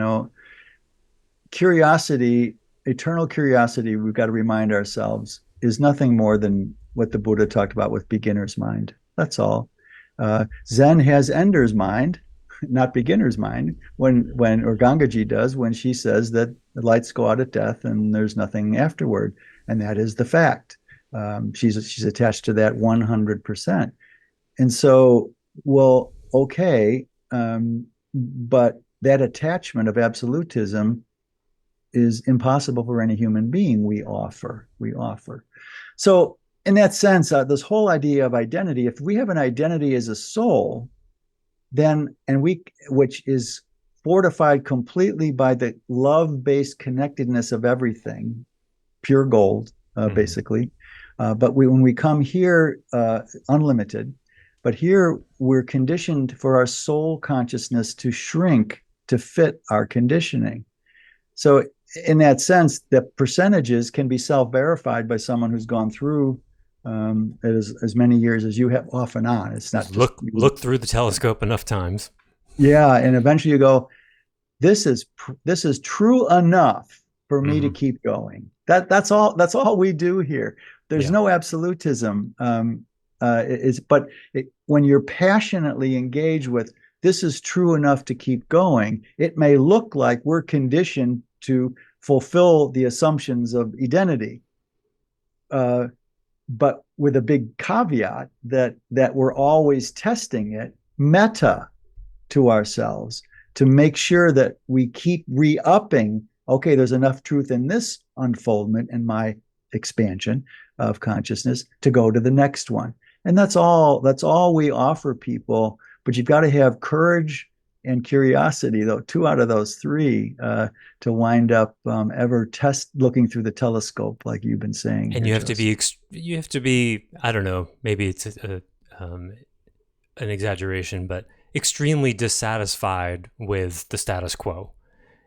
curiosity, eternal curiosity, we've got to remind ourselves, is nothing more than what the Buddha talked about with beginner's mind. That's all. Zen has ender's mind. not beginner's mind, or Gangaji does, when she says that the lights go out at death and there's nothing afterward, and that is the fact. She's attached to that 100%. And so, well, okay, but that attachment of absolutism is impossible for any human being. We offer. So in that sense, this whole idea of identity, if we have an identity as a soul, then, which is fortified completely by the love-based connectedness of everything, pure gold, basically. But when we come here, unlimited, but here we're conditioned for our soul consciousness to shrink to fit our conditioning. So in that sense, the percentages can be self-verified by someone who's gone through as many years as you have off and on. It's not look through the telescope enough times. Yeah, and eventually you go, this is true enough for me to keep going. That's all we do here. There's no absolutism. When you're passionately engaged with this is true enough to keep going, it may look like we're conditioned to fulfill the assumptions of identity. But with a big caveat that we're always testing it meta to ourselves to make sure that we keep re-upping, okay, there's enough truth in this unfoldment and my expansion of consciousness to go to the next one. And that's all we offer people. But you've got to have courage and curiosity, though, 2 out of those 3, to wind up ever looking through the telescope, like you've been saying. And you have to be, I don't know, maybe it's an exaggeration, but extremely dissatisfied with the status quo.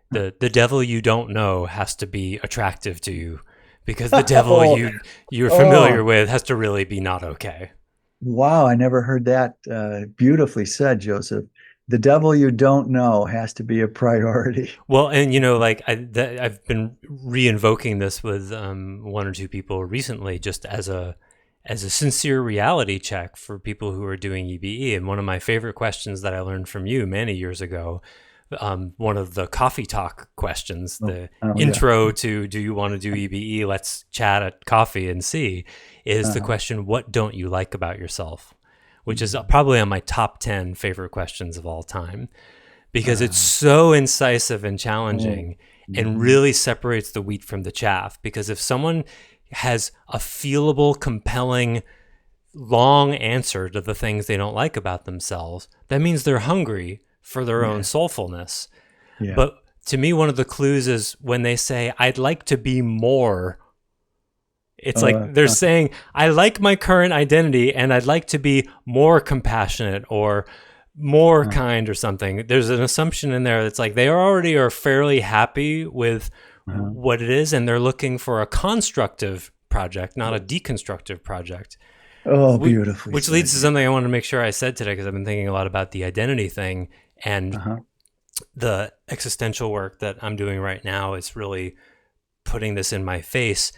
The devil you don't know has to be attractive to you, because the devil you're familiar with has to really be not okay. Wow, I never heard that. Beautifully said, Joseph. The devil you don't know has to be a priority. Well, and I've been re-invoking this with 1 or 2 people recently, just as a sincere reality check for people who are doing EBE. And one of my favorite questions that I learned from you many years ago, one of the coffee talk questions, intro to do you want to do EBE? Let's chat at coffee and see, is the question, what don't you like about yourself? Which is probably on my top 10 favorite questions of all time, because it's so incisive and challenging and really separates the wheat from the chaff. Because if someone has a feelable, compelling, long answer to the things they don't like about themselves, that means they're hungry for their own soulfulness. Yeah. But to me, one of the clues is when they say, I'd like to be more. It's like they're saying, I like my current identity and I'd like to be more compassionate or more kind or something. There's an assumption in there that's like they already are fairly happy with what it is, and they're looking for a constructive project, not a deconstructive project. Oh, beautifully. Which leads to something I want to make sure I said today, because I've been thinking a lot about the identity thing, and the existential work that I'm doing right now is really putting this in my face.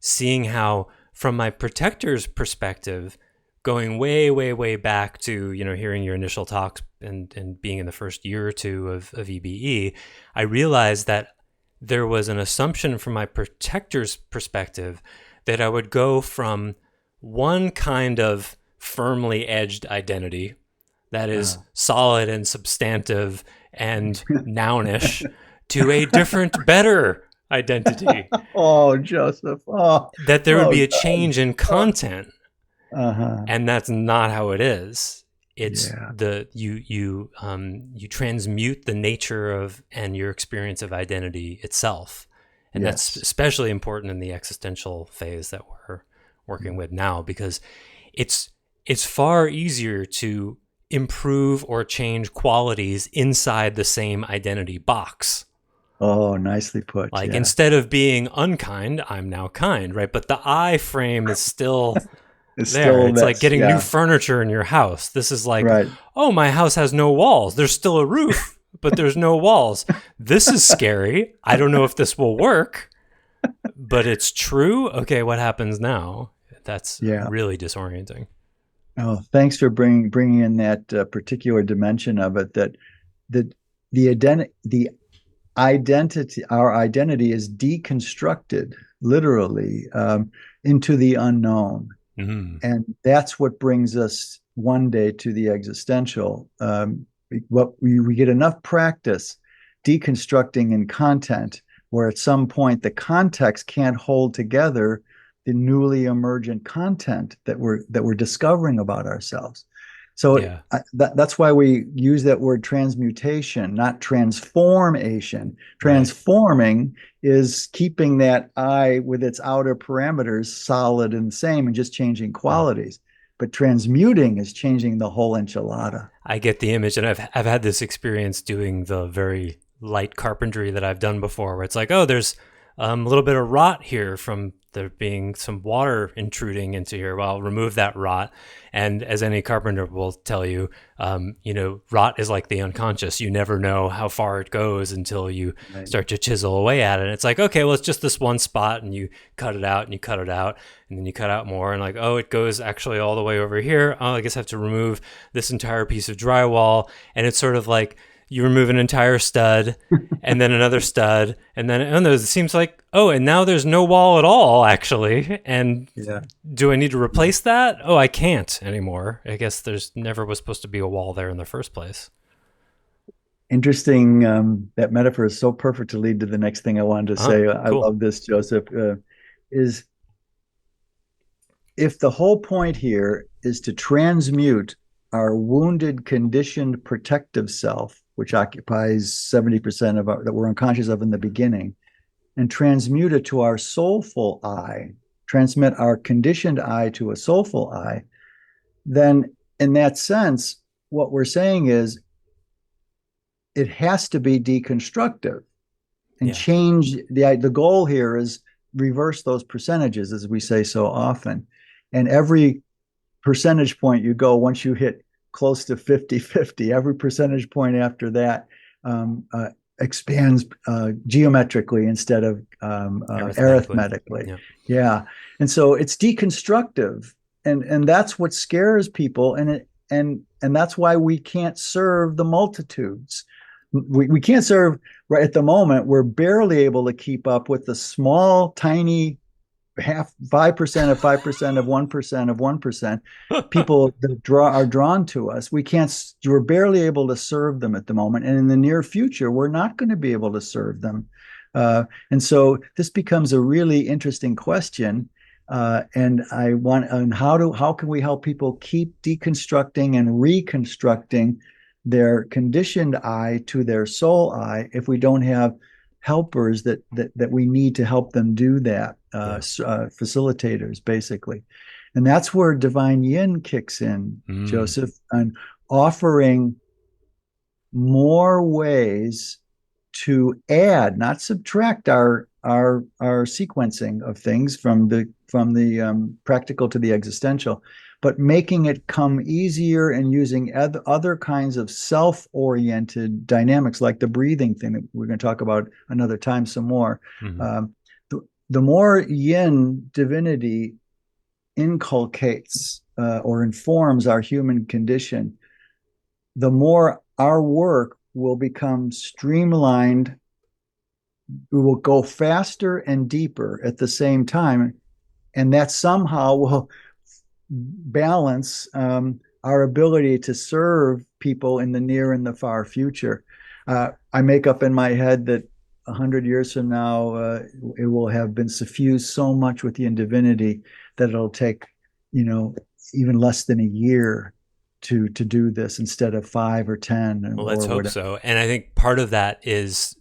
Seeing how, from my protector's perspective, going way, way, way back to, hearing your initial talks and being in the first year or 2 of EBE, I realized that there was an assumption from my protector's perspective that I would go from one kind of firmly edged identity that is solid and substantive and nounish to a different, better identity. Oh, Joseph. Oh, that there would be a change in content. And that's not how it is. It's you transmute the nature of and your experience of identity itself. And that's especially important in the existential phase that we're working with now, because it's far easier to improve or change qualities inside the same identity box. Oh, nicely put. Like instead of being unkind, I'm now kind, right? But the I frame is still there. It's like getting new furniture in your house. This is like, oh, my house has no walls. There's still a roof, but there's no walls. This is scary. I don't know if this will work, but it's true. Okay, what happens now? That's really disorienting. Oh, thanks for bringing in that particular dimension of it, that the identity, our identity is deconstructed literally into the unknown. Mm-hmm. And that's what brings us one day to the existential. What we get enough practice deconstructing in content, where at some point the context can't hold together the newly emergent content that we're discovering about ourselves. So Yeah. that's why we use that word transmutation, not transformation. Right. Transforming is keeping that I with its outer parameters solid and the same and just changing qualities. But transmuting is changing the whole enchilada. I get the image, and I've had this experience doing the very light carpentry that I've done before, where it's like, oh, there's a little bit of rot here from there being some water intruding into here. Well, I'll remove that rot. And as any carpenter will tell you, rot is like the unconscious. You never know how far it goes until you start to chisel away at it. And it's like, okay, well, it's just this one spot, and you cut it out and you cut it out, and then you cut out more, and like, oh, it goes actually all the way over here. Oh, I guess I have to remove this entire piece of drywall. And it's sort of like, you remove an entire stud and then another stud, and then it seems like, oh, and now there's no wall at all, actually. And do I need to replace that? Oh, I can't anymore. I guess there's never was supposed to be a wall there in the first place. Interesting. That metaphor is so perfect to lead to the next thing I wanted to say. Cool. I love this, Joseph. Is if the whole point here is to transmute our wounded, conditioned, protective self, which occupies 70% of that we're unconscious of in the beginning, and transmute it to our soulful I, transmit our conditioned I to a soulful I, then in that sense, what we're saying is it has to be deconstructive and change. The goal here is reverse those percentages, as we say so often. And every percentage point you go, once you hit close to 50-50, every percentage point after that expands geometrically instead of arithmetically. Yeah. And so it's deconstructive, and that's what scares people, and that's why we can't serve the multitudes. We can't serve right at the moment. We're barely able to keep up with the small, tiny 5% of 5% of 1% of 1% people that are drawn to us. We're barely able to serve them at the moment, and in the near future we're not going to be able to serve them, and so this becomes a really interesting question, and how can we help people keep deconstructing and reconstructing their conditioned I to their soul I if we don't have helpers that we need to help them do that, facilitators, basically. And that's where Divine Yin kicks in, Joseph, and offering more ways to add, not subtract our sequencing of things from the practical to the existential, but making it come easier and using other kinds of self-oriented dynamics, like the breathing thing that we're going to talk about another time some more. The more Yin divinity inculcates or informs our human condition, the more our work will become streamlined. We will go faster and deeper at the same time, and that somehow will balance our ability to serve people in the near and the far future. I make up in my head that 100 years from now, it will have been suffused so much with Yin divinity that it'll take, even less than a year to do this instead of 5 or 10. Well, let's hope so. And I think part of that is,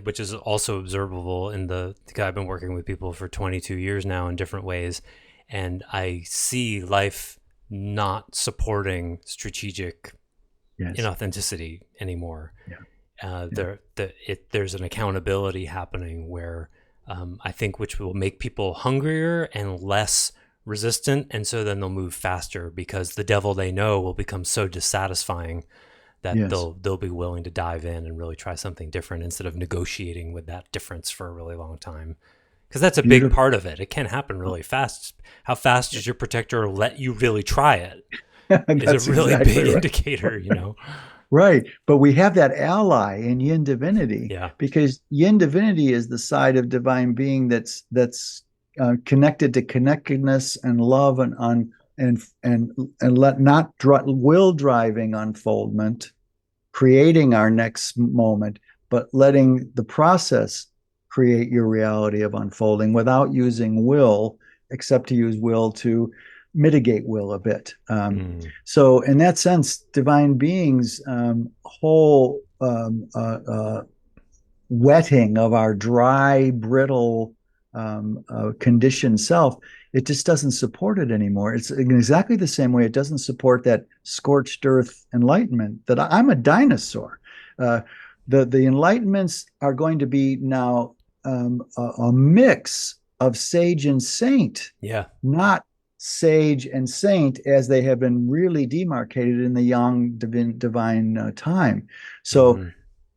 which is also observable in I've been working with people for 22 years now in different ways, and I see life not supporting strategic inauthenticity anymore. There's an accountability happening where I think which will make people hungrier and less resistant, and so then they'll move faster because the devil they know will become so dissatisfying that they'll be willing to dive in and really try something different instead of negotiating with that difference for a really long time. Because that's a big part of it. It can happen really fast. How fast does your protector let you really try it? Is a really big indicator, Right. But we have that ally in yin divinity, Yeah. because yin divinity is the side of divine being that's connected to connectedness and love and on and let not will driving unfoldment, creating our next moment, but letting the process create your reality of unfolding without using will, except to use will to mitigate will a bit. So, in that sense, divine beings' whole wetting of our dry, brittle, conditioned self, it just doesn't support it anymore. It's in exactly the same way it doesn't support that scorched earth enlightenment that I'm a dinosaur. The enlightenments are going to be now a mix of sage and saint, Yeah. not sage and saint as they have been really demarcated in the yang divine time. So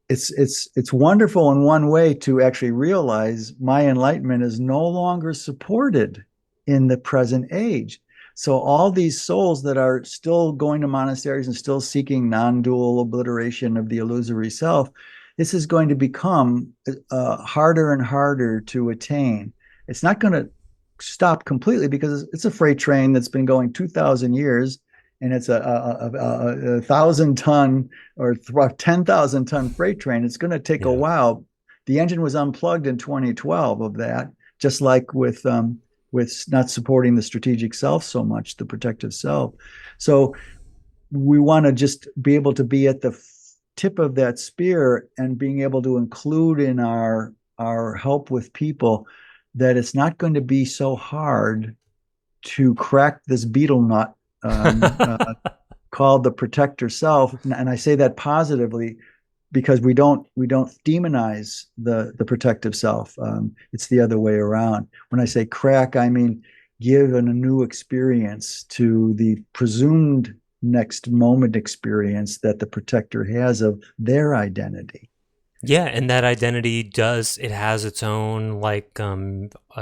it's wonderful in one way to actually realize my enlightenment is no longer supported in the present age. So all these souls that are still going to monasteries and still seeking non-dual obliteration of the illusory self, this is going to become harder and harder to attain. It's not going to stop completely because it's a freight train that's been going 2,000 years, and it's a 1,000-ton or 10,000-ton freight train. It's going to take a while. The engine was unplugged in 2012 of that, just like with not supporting the strategic self so much, the protective self. So we want to just be able to be at the tip of that spear and being able to include in our help with people that it's not going to be so hard to crack this beetle nut called the protector self. And I say that positively because we don't demonize the protective self. It's the other way around. When I say crack, I mean give a new experience to the presumed next moment experience that the protector has of their identity. Yeah, and that identity has its own like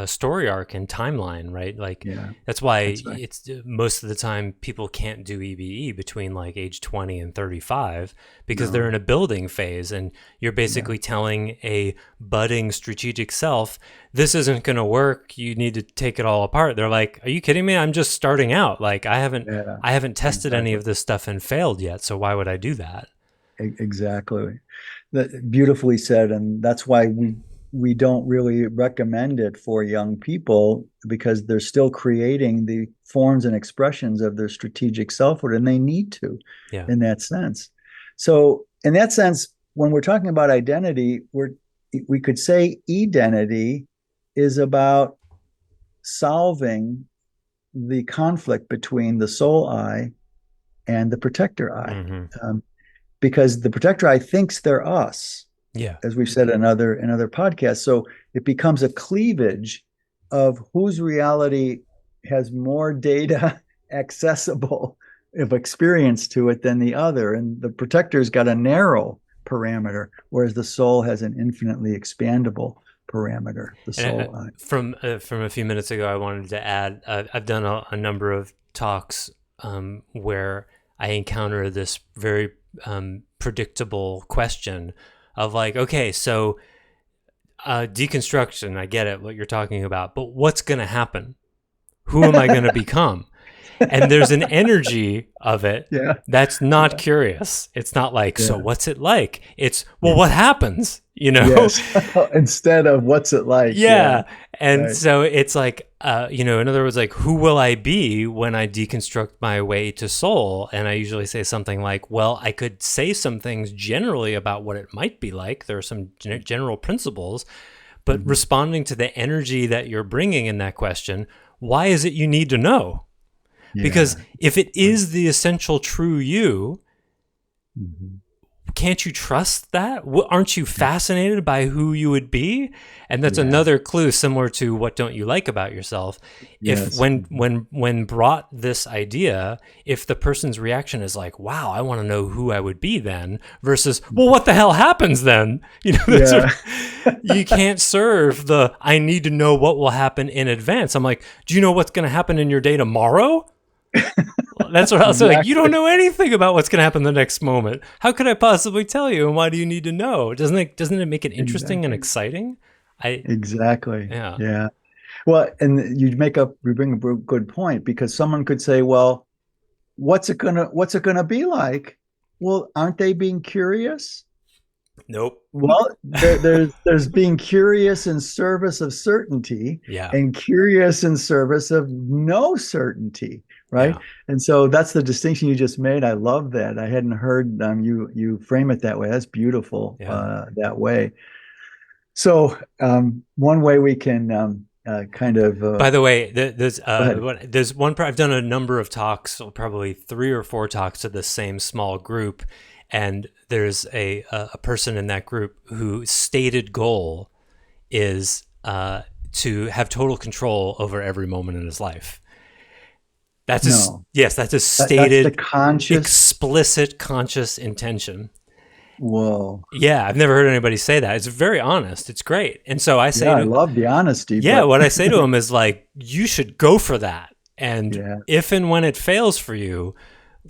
story arc and timeline, right? Like that's why it's most of the time people can't do EBE between like age 20 and 35 because they're in a building phase, and you're basically telling a budding strategic self, this isn't going to work, you need to take it all apart. They're like, are you kidding me? I'm just starting out. Like I haven't tested any of this stuff and failed yet, so why would I do that? Exactly. Beautifully said. And that's why we don't really recommend it for young people, because they're still creating the forms and expressions of their strategic selfhood, and they need to in that sense. So in that sense, when we're talking about identity, we could say identity is about solving the conflict between the soul I and the protector I. Because the protector I thinks they're us, as we've said in other podcasts. So it becomes a cleavage of whose reality has more data accessible of experience to it than the other. And the protector's got a narrow parameter, whereas the soul has an infinitely expandable parameter. The soul. From a few minutes ago, I wanted to add, I've done a number of talks where I encounter this very predictable question of like, okay, so deconstruction, I get it, what you're talking about, but what's going to happen? Who am I going to become? And there's an energy of it that's not curious. It's not like, so what's it like? It's, well, what happens? You know? Yes. Instead of what's it like? And so it's like, in other words, like, who will I be when I deconstruct my way to soul? And I usually say something like, well, I could say some things generally about what it might be like. There are some general principles, but responding to the energy that you're bringing in that question, why is it you need to know? Because if it is the essential true you, can't you trust that? Aren't you fascinated by who you would be? And that's another clue, similar to what don't you like about yourself. If when brought this idea, if the person's reaction is like, wow, I want to know who I would be then, versus, well, what the hell happens then? You can't serve the, I need to know what will happen in advance. I'm like, do you know what's going to happen in your day tomorrow? That's what I was like. Exactly. You don't know anything about what's going to happen the next moment. How could I possibly tell you? And why do you need to know? Doesn't it make it interesting and exciting? Exactly. Yeah. Yeah. Well, and you bring a good point, because someone could say, well, what's it gonna be like? Well, aren't they being curious? Nope. Well, there's being curious in service of certainty, Yeah. and curious in service of no certainty, right? Yeah. And so that's the distinction you just made. I love that. I hadn't heard you frame it that way. That's beautiful, that way. So one way we can kind of. By the way, there's one. I've done a number of talks, probably 3 or 4 talks to the same small group, and there's a person in that group whose stated goal is to have total control over every moment in his life. That's that's a stated, that's the conscious, explicit, conscious intention. Whoa. Yeah, I've never heard anybody say that. It's very honest. It's great. And so I say, I love the honesty. Yeah, what I say to him is like, you should go for that. And if and when it fails for you,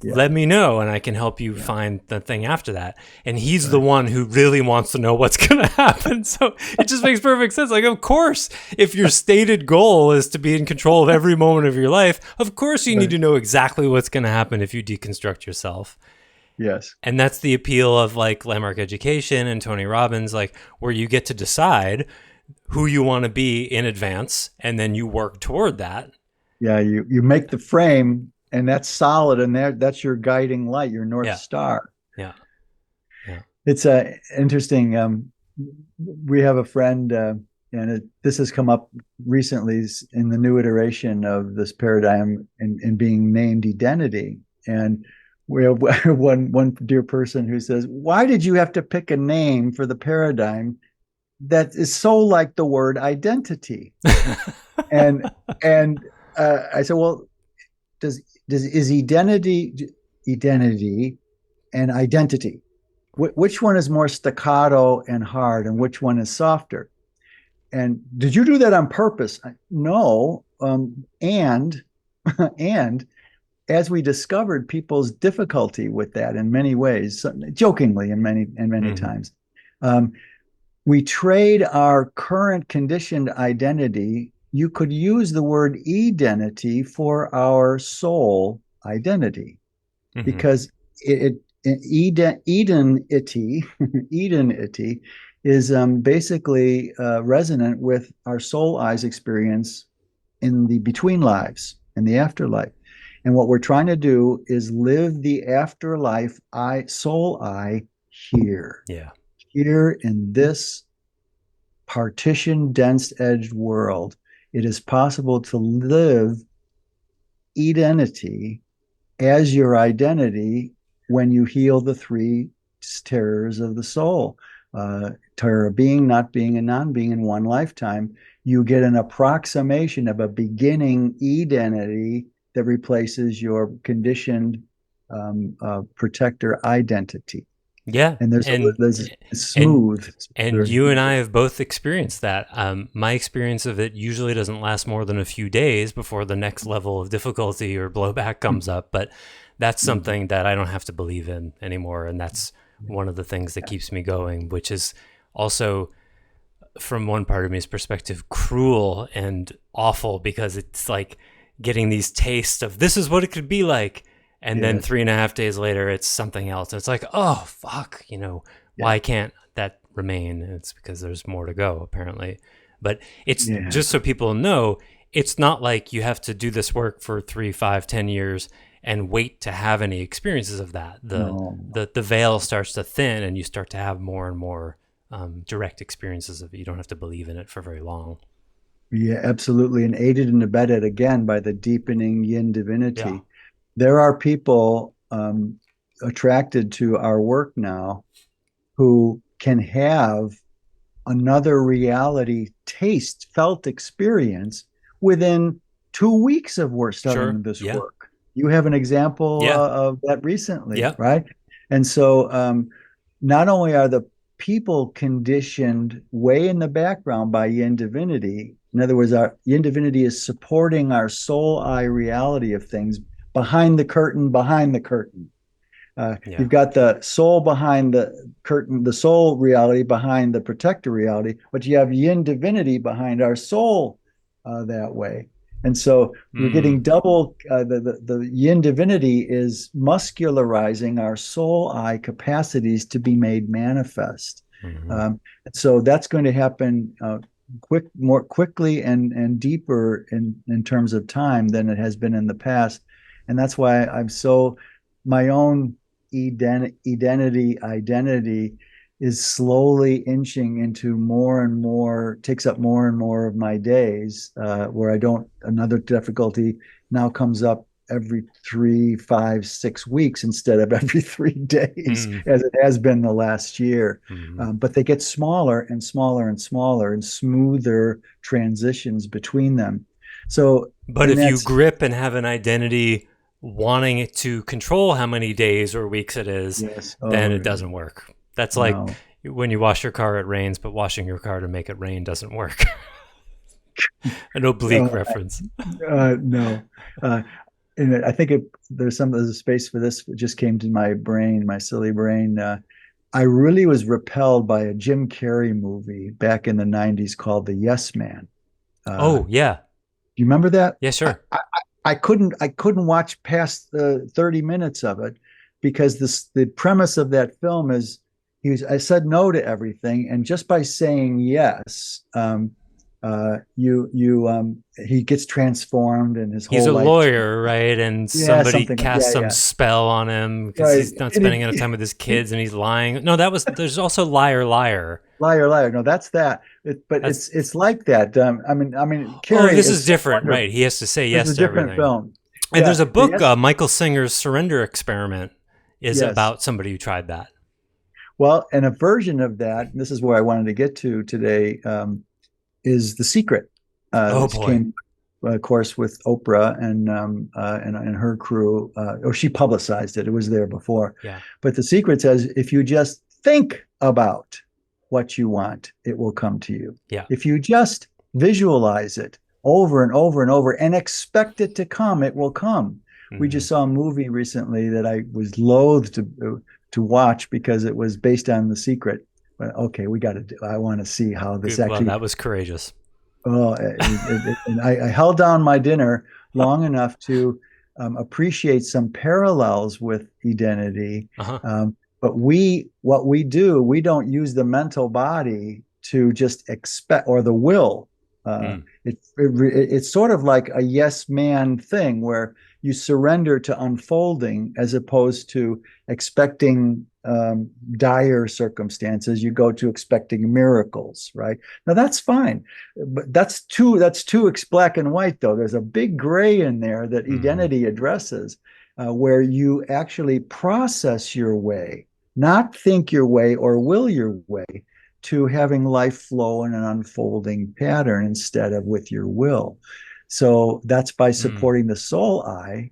let me know and I can help you find the thing after that. And he's the one who really wants to know what's going to happen. So it just makes perfect sense. Like, of course, if your stated goal is to be in control of every moment of your life, of course you need to know exactly what's going to happen if you deconstruct yourself. Yes. And that's the appeal of like Landmark Education and Tony Robbins, like where you get to decide who you want to be in advance and then you work toward that. Yeah, you make the frame, and that's solid, and that's your guiding light, your North Star. Yeah. Yeah. It's interesting. We have a friend, and this has come up recently in the new iteration of this paradigm in being named identity. And we have one dear person who says, why did you have to pick a name for the paradigm that is so like the word identity? and I said, well, is identity and identity, which one is more staccato and hard, and which one is softer? And did you do that on purpose? No. And as we discovered people's difficulty with that in many ways, jokingly in many times, we trade our current conditioned identity. You could use the word identity for our soul identity, because Edenity is basically resonant with our soul eyes experience in the between lives and the afterlife. And what we're trying to do is live the afterlife soul eye here. Yeah. Here in this partition, dense-edged world, it is possible to live Edenity as your identity when you heal the 3 terrors of the soul. Terror of being, not being, and non-being in one lifetime. You get an approximation of a beginning Edenity that replaces your conditioned protector identity. Yeah. And there's smooth. And you and I have both experienced that. My experience of it usually doesn't last more than a few days before the next level of difficulty or blowback comes up. But that's something that I don't have to believe in anymore. And that's one of the things that keeps me going, which is also, from one part of me's perspective, cruel and awful, because it's like getting these tastes of this is what it could be like. And then 3.5 days later, it's something else. It's like, oh, fuck, why can't that remain? And it's because there's more to go, apparently. But it's just so people know, it's not like you have to do this work for 3, 5, 10 years and wait to have any experiences of that. The veil starts to thin and you start to have more and more direct experiences of it. You don't have to believe in it for very long. Yeah, absolutely. And aided and abetted again by the deepening yin divinity. Yeah. There are people attracted to our work now who can have another reality felt experience within 2 weeks of starting this work. You have an example of that recently, right? And so not only are the people conditioned way in the background by yin divinity, in other words, our yin divinity is supporting our soul eye reality of things behind the curtain, behind the curtain. Yeah. You've got the soul behind the curtain, the soul reality behind the protector reality, but you have yin divinity behind our soul that way. And so we're getting double, the yin divinity is muscularizing our soul eye capacities to be made manifest. So that's going to happen more quickly and deeper in terms of time than it has been in the past. And that's why my own identity is slowly inching into more and more, takes up more and more of my days, where another difficulty now comes up every 3, 5, 6 weeks instead of every 3 days, as it has been the last year. But they get smaller and smaller and smaller, and smoother transitions between them. But if you grip and have an identity wanting it to control how many days or weeks it is, then it doesn't work. That's like when you wash your car, it rains, but washing your car to make it rain doesn't work. An oblique reference. No. And I think there's a space for this. It just came to my brain, my silly brain. I really was repelled by a Jim Carrey movie back in the 90s called The Yes Man. Oh, yeah. Do you remember that? Yeah, sure. I couldn't watch past the 30 minutes of it, because the premise of that film is I said no to everything, and just by saying yes, he gets transformed, and his whole he's a life. Lawyer, right? And somebody casts some spell on him because he's not spending enough time with his kids, and he's lying. No, there's also liar. No, that's that. It's like that. I mean, Carrey this is different, right? He has to say yes to everything. Different film. And there's a book, Michael Singer's Surrender Experiment, is about somebody who tried that. Well, and a version of that, and this is where I wanted to get to today, is The Secret. Oh boy! Came, of course, with Oprah and her crew. She publicized it. It was there before. Yeah. But The Secret says, if you just think about what you want, it will come to you. Yeah. If you just visualize it over and over and over and expect it to come, it will come. We just saw a movie recently that I was loath to watch because it was based on The Secret. But okay, I want to see how this actually. Well, that was courageous. Oh, and I held down my dinner long enough to appreciate some parallels with identity. But what we do, we don't use the mental body to just expect, or the will. It's sort of like a yes man thing where you surrender to unfolding as opposed to expecting dire circumstances. You go to expecting miracles, right? Now that's fine, but that's too black and white though. There's a big gray in there that identity addresses, where you actually process your way, not think your way or will your way, to having life flow in an unfolding pattern instead of with your will. So that's by supporting the soul eye,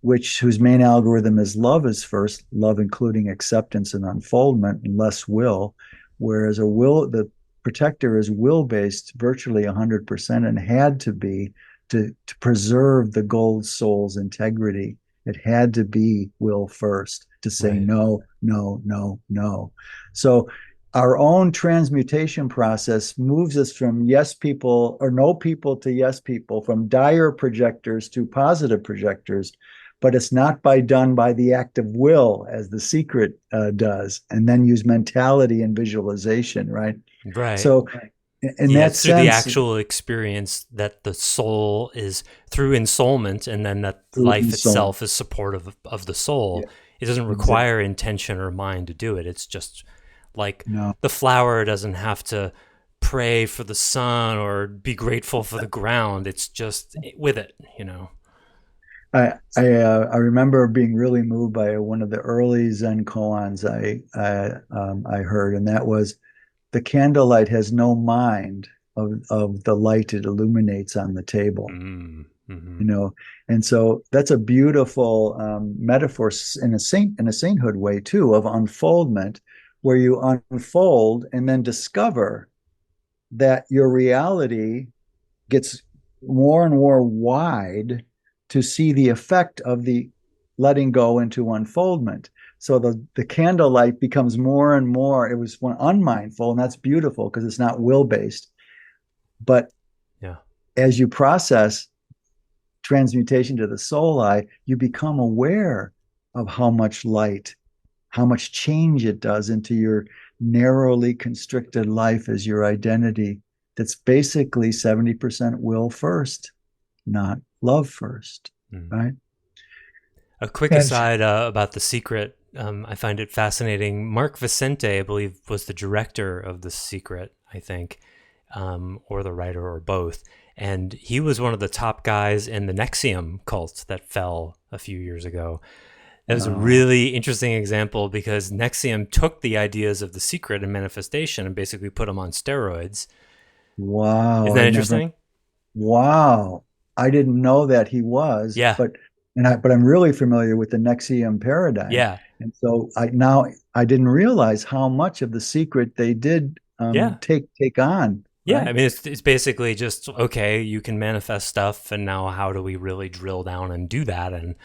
whose main algorithm is love is first, love including acceptance and unfoldment, and less will, whereas the protector is will-based virtually 100% and had to be to preserve the gold soul's integrity. It had to be will first to say no, no, no, no. So our own transmutation process moves us from yes people or no people to yes people, from dire projectors to positive projectors, but it's not done by the act of will as The Secret does, and then use mentality and visualization, right? Right. So in that sense, through the actual experience that the soul is through ensoulment, and then that life itself is supportive of the soul. Yeah. It doesn't require intention or mind to do it. It's just like the flower doesn't have to pray for the sun or be grateful for the ground. It's just with it, I remember being really moved by one of the early Zen koans I heard, and that was, the candlelight has no mind of the light it illuminates on the table. And so that's a beautiful metaphor in a sainthood way too, of unfoldment, where you unfold and then discover that your reality gets more and more wide to see the effect of the letting go into unfoldment. So the candlelight becomes more and more, it was unmindful, and that's beautiful because it's not will-based. But Yeah. as you process transmutation to the soul eye, you become aware of how much light, how much change it does into your narrowly constricted life as your identity. That's basically 70% will first, not love first, right? A quick aside about The Secret. I find it fascinating. Mark Vicente, I believe, was the director of The Secret, I think, or the writer, or both. And he was one of the top guys in the NXIVM cult that fell a few years ago. That was a really interesting example because NXIVM took the ideas of The Secret and manifestation and basically put them on steroids. Wow. Isn't that interesting? Wow. I didn't know that he was. Yeah. But I'm really familiar with the NXIVM paradigm. Yeah. And so I didn't realize how much of The Secret they did take on. Yeah, right? I mean, it's basically just, okay, you can manifest stuff, and now how do we really drill down and do that? And,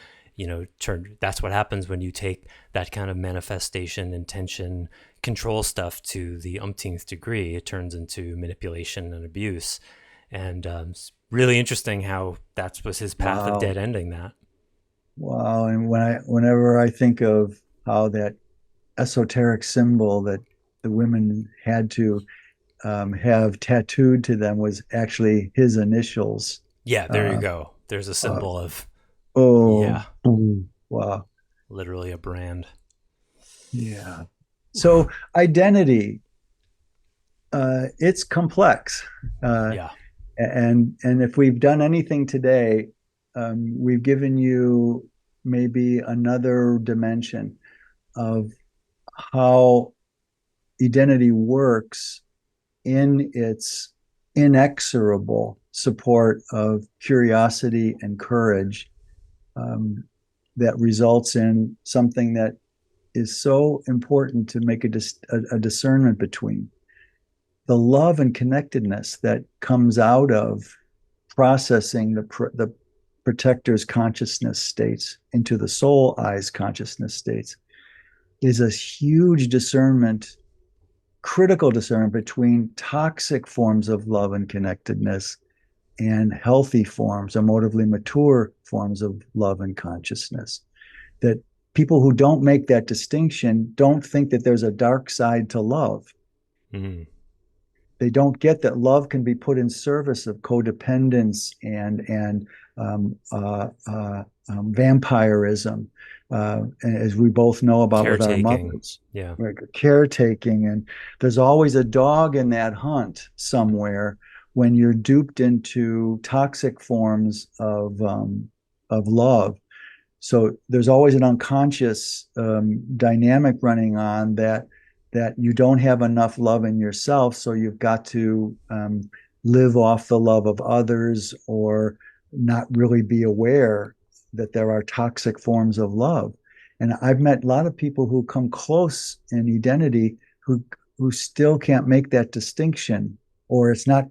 that's what happens when you take that kind of manifestation, intention, control stuff to the umpteenth degree. It turns into manipulation and abuse. And it's really interesting how that was his path of dead ending that. Wow. And whenever I think of how that esoteric symbol that the women had to have tattooed to them was actually his initials. Yeah, there you go. There's a symbol of, wow. Literally a brand. Yeah. So identity, it's complex. And if we've done anything today, we've given you maybe another dimension of how identity works in its inexorable support of curiosity and courage, that results in something that is so important to make a discernment between the love and connectedness that comes out of processing the protector's consciousness states into the soul eye's consciousness states is a huge discernment, critical discernment between toxic forms of love and connectedness and healthy forms, emotively mature forms of love and consciousness. That people who don't make that distinction don't think that there's a dark side to love. Mm-hmm. They don't get that love can be put in service of codependence and vampirism, as we both know about with our mothers. Yeah. Right? Caretaking. And there's always a dog in that hunt somewhere when you're duped into toxic forms of love. So there's always an unconscious dynamic running on that you don't have enough love in yourself, so you've got to live off the love of others or not really be aware that there are toxic forms of love. And I've met a lot of people who come close in identity who still can't make that distinction, or it's not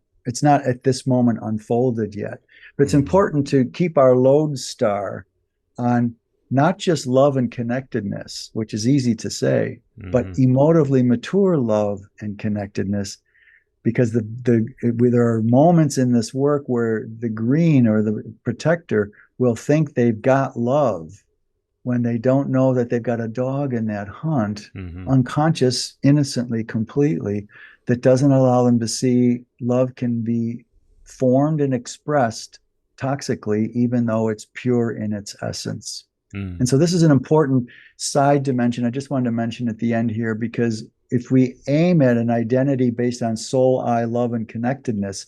at this moment unfolded yet. But it's important to keep our lodestar on not just love and connectedness, which is easy to say, but emotively mature love and connectedness, because there are moments in this work where the green or the protector will think they've got love when they don't know that they've got a dog in that hunt, unconscious, innocently, completely, that doesn't allow them to see love can be formed and expressed toxically, even though it's pure in its essence. And so this is an important side dimension. I just wanted to mention at the end here, because if we aim at an identity based on soul, eye, love, and connectedness,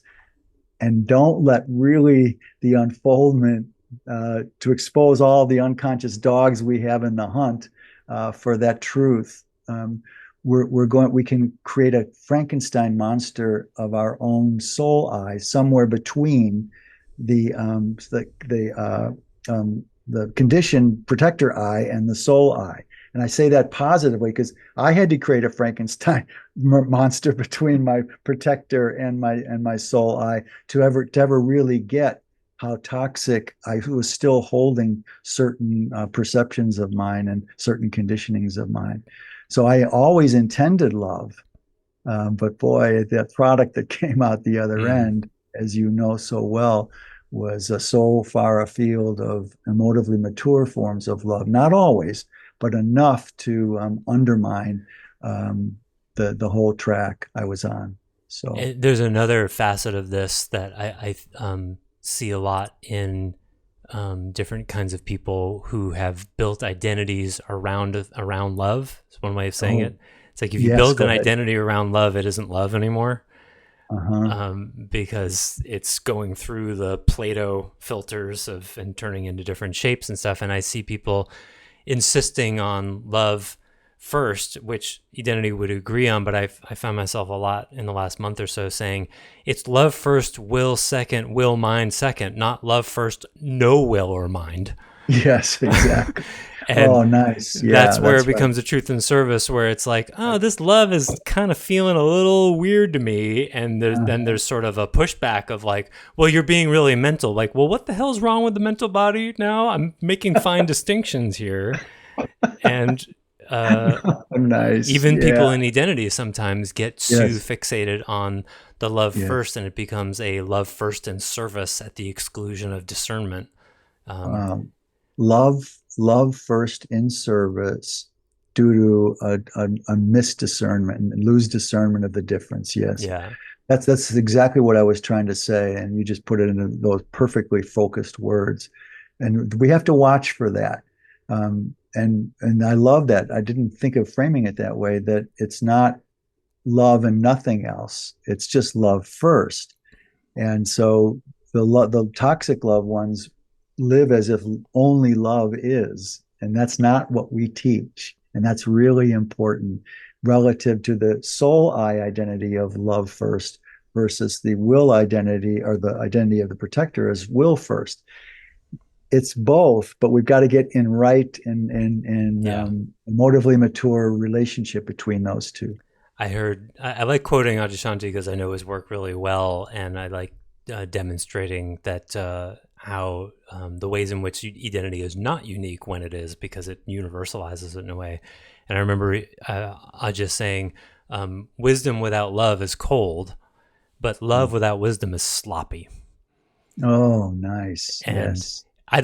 and don't let really the unfoldment to expose all the unconscious dogs we have in the hunt for that truth, we can create a Frankenstein monster of our own soul eye somewhere between the conditioned protector eye and the soul eye. And I say that positively because I had to create a Frankenstein monster between my protector and my soul eye to ever really get how toxic I was still holding certain perceptions of mine and certain conditionings of mine. So I always intended love, but boy, that product that came out the other end, as you know so well, was so far afield of emotively mature forms of love. Not always, but enough to undermine the whole track I was on. So there's another facet of this that I see a lot in different kinds of people who have built identities around love. It's one way of saying it. It's like if you build an identity around love, it isn't love anymore. Because it's going through the Plato filters and turning into different shapes and stuff. And I see people insisting on love first, which identity would agree on, but I found myself a lot in the last month or so saying it's love first, will second, will mind second, not love first, no will or mind. Yes, exactly. Oh, nice. Yeah, that's where it becomes a truth in service, where it's like, oh, this love is kind of feeling a little weird to me. And then there's sort of a pushback of like, well, you're being really mental. Like, well, what the hell's wrong with the mental body now? I'm making fine distinctions here. And nice. Even people in identity sometimes get too fixated on the love first, and it becomes a love first in service at the exclusion of discernment. Love first in service due to a misdiscernment and lose discernment of the difference. Yes. Yeah. That's exactly what I was trying to say. And you just put it in those perfectly focused words. And we have to watch for that. And I love that. I didn't think of framing it that way, that it's not love and nothing else. It's just love first. And so the toxic loved ones live as if only love is, and that's not what we teach. And that's really important relative to the soul I identity of love first versus the will identity, or the identity of the protector as will first. It's both, but we've got to get in right and emotively mature relationship between those two. I like quoting Adyashanti because I know his work really well, and I like demonstrating that how the ways in which identity is not unique when it is, because it universalizes it in a way. And I remember Ajah saying, wisdom without love is cold, but love without wisdom is sloppy. Oh, nice. And yes. I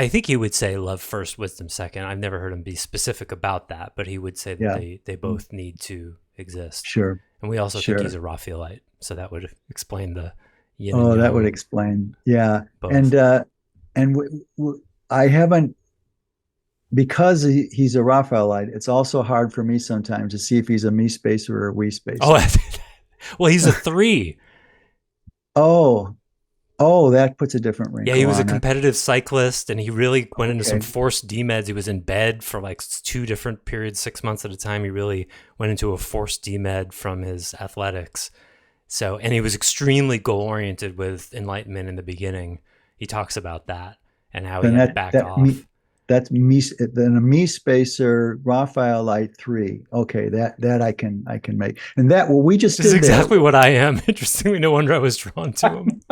think he would say love first, wisdom second. I've never heard him be specific about that, but he would say that they both need to exist. Sure. And we also think he's a Raphaelite, so that would explain the yin and yang. That would explain. Yeah. Both. And I haven't, because he's a Raphaelite, it's also hard for me sometimes to see if he's a me spacer or a we spacer. Oh, well, he's a 3. Oh, that puts a different wrinkle. Yeah, he was a competitive cyclist, and he really went into some forced demeds. He was in bed for like 2 different periods, 6 months at a time. He really went into a forced demed from his athletics. So, and he was extremely goal-oriented with enlightenment in the beginning. He talks about that and how he had to back off. That's me. Then a me spacer, Raphaelite 3. Okay, that I can make. And that we just this is exactly what I am. Interestingly, no wonder I was drawn to him.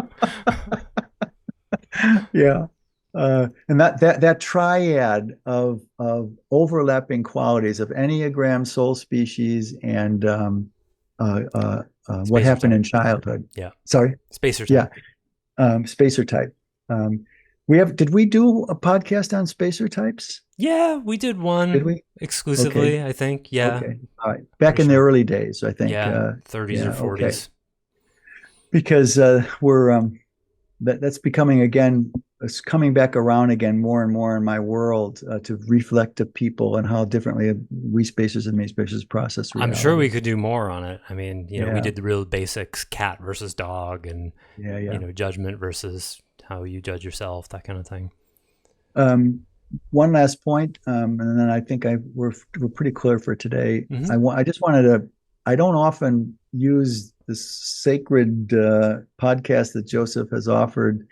Yeah, and that triad of overlapping qualities of Enneagram, soul species, and what happened in childhood. Yeah. Sorry. Spacer type. Yeah. Spacer type. Did we do a podcast on spacer types? Yeah, we did one. Did we? Exclusively, okay. I think. Yeah. Okay. All right. Back in the early days, I think. Yeah, 30s or 40s. Okay. Because that's becoming again, it's coming back around again more and more in my world to reflect to people and how differently we spacers and me spacers process reality. I'm sure we could do more on it. I mean, we did the real basics, cat versus dog, and judgment versus how you judge yourself, that kind of thing. One last point, and then I think we're pretty clear for today. Mm-hmm. I just wanted to. I don't often use this sacred podcast that Joseph has offered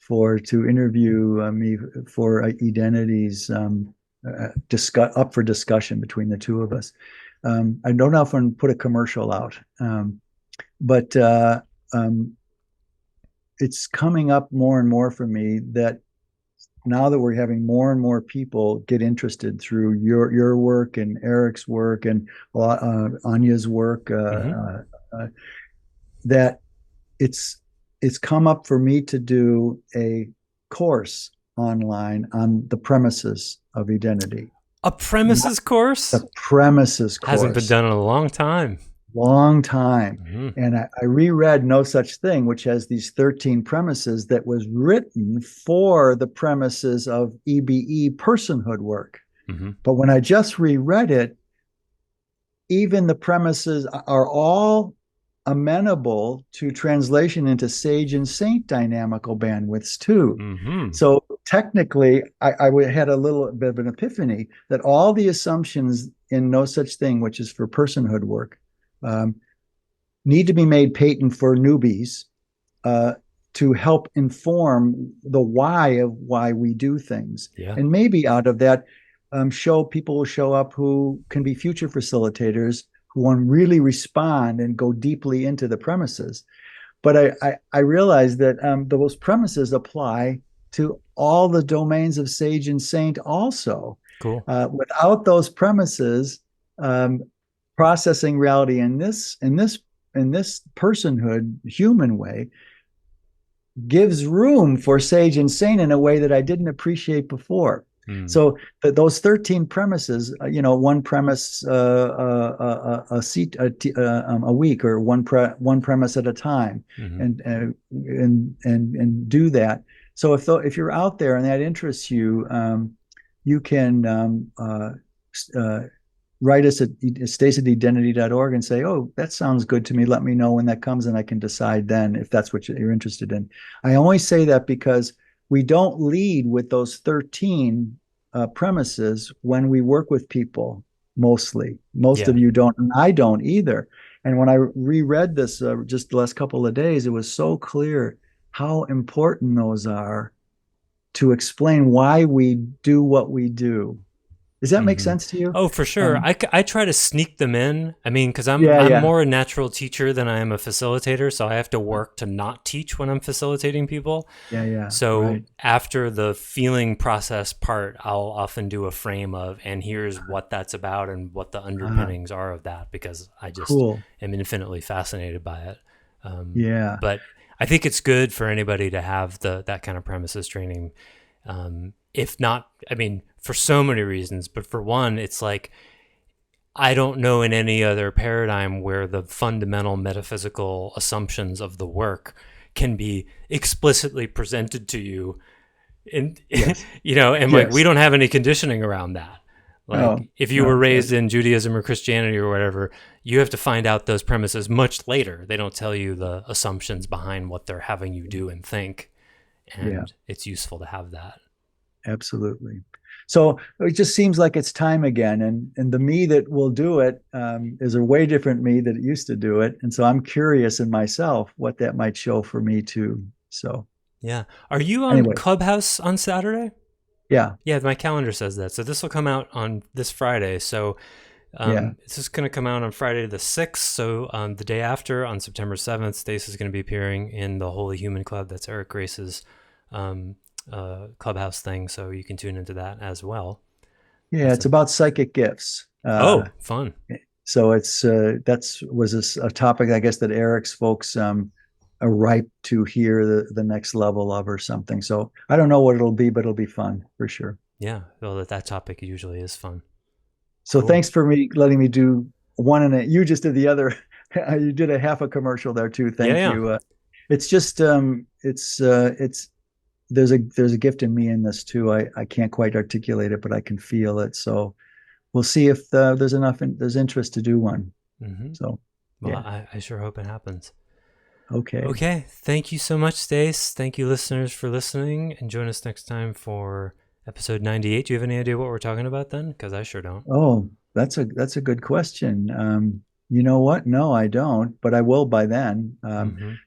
to interview me for identities up for discussion between the two of us. I don't often put a commercial out, but it's coming up more and more for me that now that we're having more and more people get interested through your work and Eric's work and Anya's work, that it's come up for me to do a course online on the premises of identity. A premises course? The premises course. Hasn't been done in a long time. Long time. And I reread No Such Thing, which has these 13 premises that was written for the premises of EBE personhood work. But when I just reread it, even the premises are all amenable to translation into sage and saint dynamical bandwidths too. So technically, I had a little bit of an epiphany that all the assumptions in No Such Thing, which is for personhood work, need to be made patent for newbies to help inform the why of why we do things. And maybe out of that, people will show up who can be future facilitators who want to really respond and go deeply into the premises. But I realized that those premises apply to all the domains of sage and saint also. Cool. Without those premises, processing reality in this personhood human way gives room for sage and saint in a way that I didn't appreciate before. So those 13 premises, one premise a week, or one premise at a time, and do that. So if you're out there and that interests you, you can write us at stacyidentity.org and say, oh, that sounds good to me. Let me know when that comes, and I can decide then if that's what you're interested in. I only say that because we don't lead with those 13 premises when we work with people, mostly. Most of you don't, and I don't either. And when I reread this just the last couple of days, it was so clear how important those are to explain why we do what we do. Does that make sense to you? Oh, for sure. I try to sneak them in. I mean, because I'm more a natural teacher than I am a facilitator, so I have to work to not teach when I'm facilitating people. So after the feeling process part, I'll often do a frame of, and here's what that's about and what the underpinnings are of that, because I just am infinitely fascinated by it. But I think it's good for anybody to have that kind of premises training. If not, I mean, for so many reasons, but for one, it's like, I don't know in any other paradigm where the fundamental metaphysical assumptions of the work can be explicitly presented to you. And, like, we don't have any conditioning around that. Like, if you were raised in Judaism or Christianity or whatever, you have to find out those premises much later. They don't tell you the assumptions behind what they're having you do and think. And it's useful to have that. Absolutely. So it just seems like it's time again, and the me that will do it is a way different me that used to do it, and so I'm curious in myself what that might show for me too. So are you on Clubhouse on Saturday? Yeah, my calendar says that. So this will come out on this Friday. So it's just going to come out on Friday the 6th. So the day after, on September 7th, Stace is going to be appearing in the Holy Human Club. That's Eric Grace's Clubhouse thing, so you can tune into that as well. It's about psychic gifts. Fun. So it's was a topic, I guess, that Eric's folks are ripe to hear the next level of, or something. So I don't know what it'll be, but it'll be fun for sure. Well, that topic usually is fun. So thanks for letting me do one, and you just did the other. You did a half a commercial there too. Thank you. It's just there's a gift in me in this too. I can't quite articulate it, but I can feel it. So we'll see if there's interest to do one. So I sure hope it happens. Okay. Thank you so much, Stace. Thank you, listeners, for listening, and join us next time for episode 98. Do you have any idea what we're talking about then? Because I sure don't. Oh, that's a good question. You know what? No, I don't, but I will by then.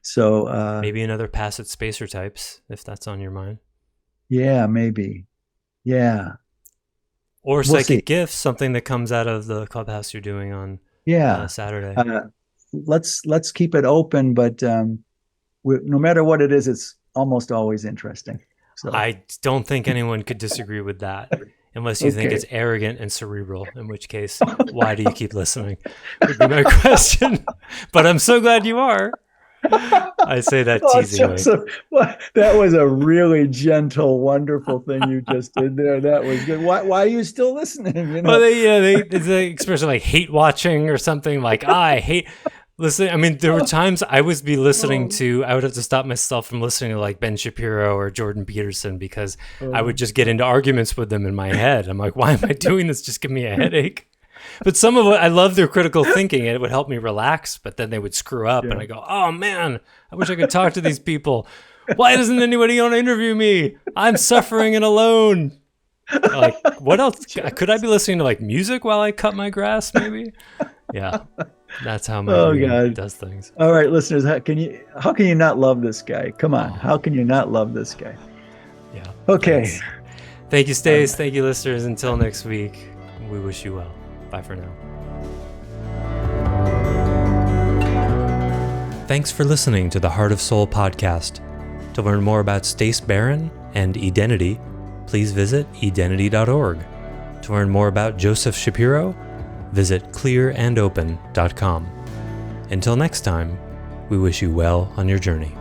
So maybe another Pass It Spacer types, if that's on your mind. Yeah, maybe. Yeah. Or psychic gifts, something that comes out of the Clubhouse you're doing on Saturday. Let's keep it open, but no matter what it is, it's almost always interesting. So I don't think anyone could disagree with that, unless you think it's arrogant and cerebral, in which case, why do you keep listening? Would be my question. But I'm so glad you are. I say that teasingly. That was a really gentle, wonderful thing you just did there. That was good. Why are you still listening? You know? Well, it's the expression like hate watching or something. Like, I hate listening. I mean, there were times I would be listening to, I would have to stop myself from listening to like Ben Shapiro or Jordan Peterson, because I would just get into arguments with them in my head. I'm like, why am I doing this? Just give me a headache. But some of it, I love their critical thinking, and it would help me relax. But then they would screw up, and I go, "Oh man, I wish I could talk to these people. Why doesn't anybody want to interview me? I'm suffering and alone." Like, what else? Could I be listening to like music while I cut my grass? Maybe. Yeah, that's how my brain does things. All right, listeners, how can you not love this guy? Come on, how can you not love this guy? Yeah. Okay. Thanks. Thank you, Stace. Thank you, listeners. Until next week, we wish you well. Bye for now. Thanks for listening to the Heart of Soul podcast. To learn more about Stace Barron and Edenity, please visit edenity.org. To learn more about Joseph Shapiro, visit clearandopen.com. Until next time, we wish you well on your journey.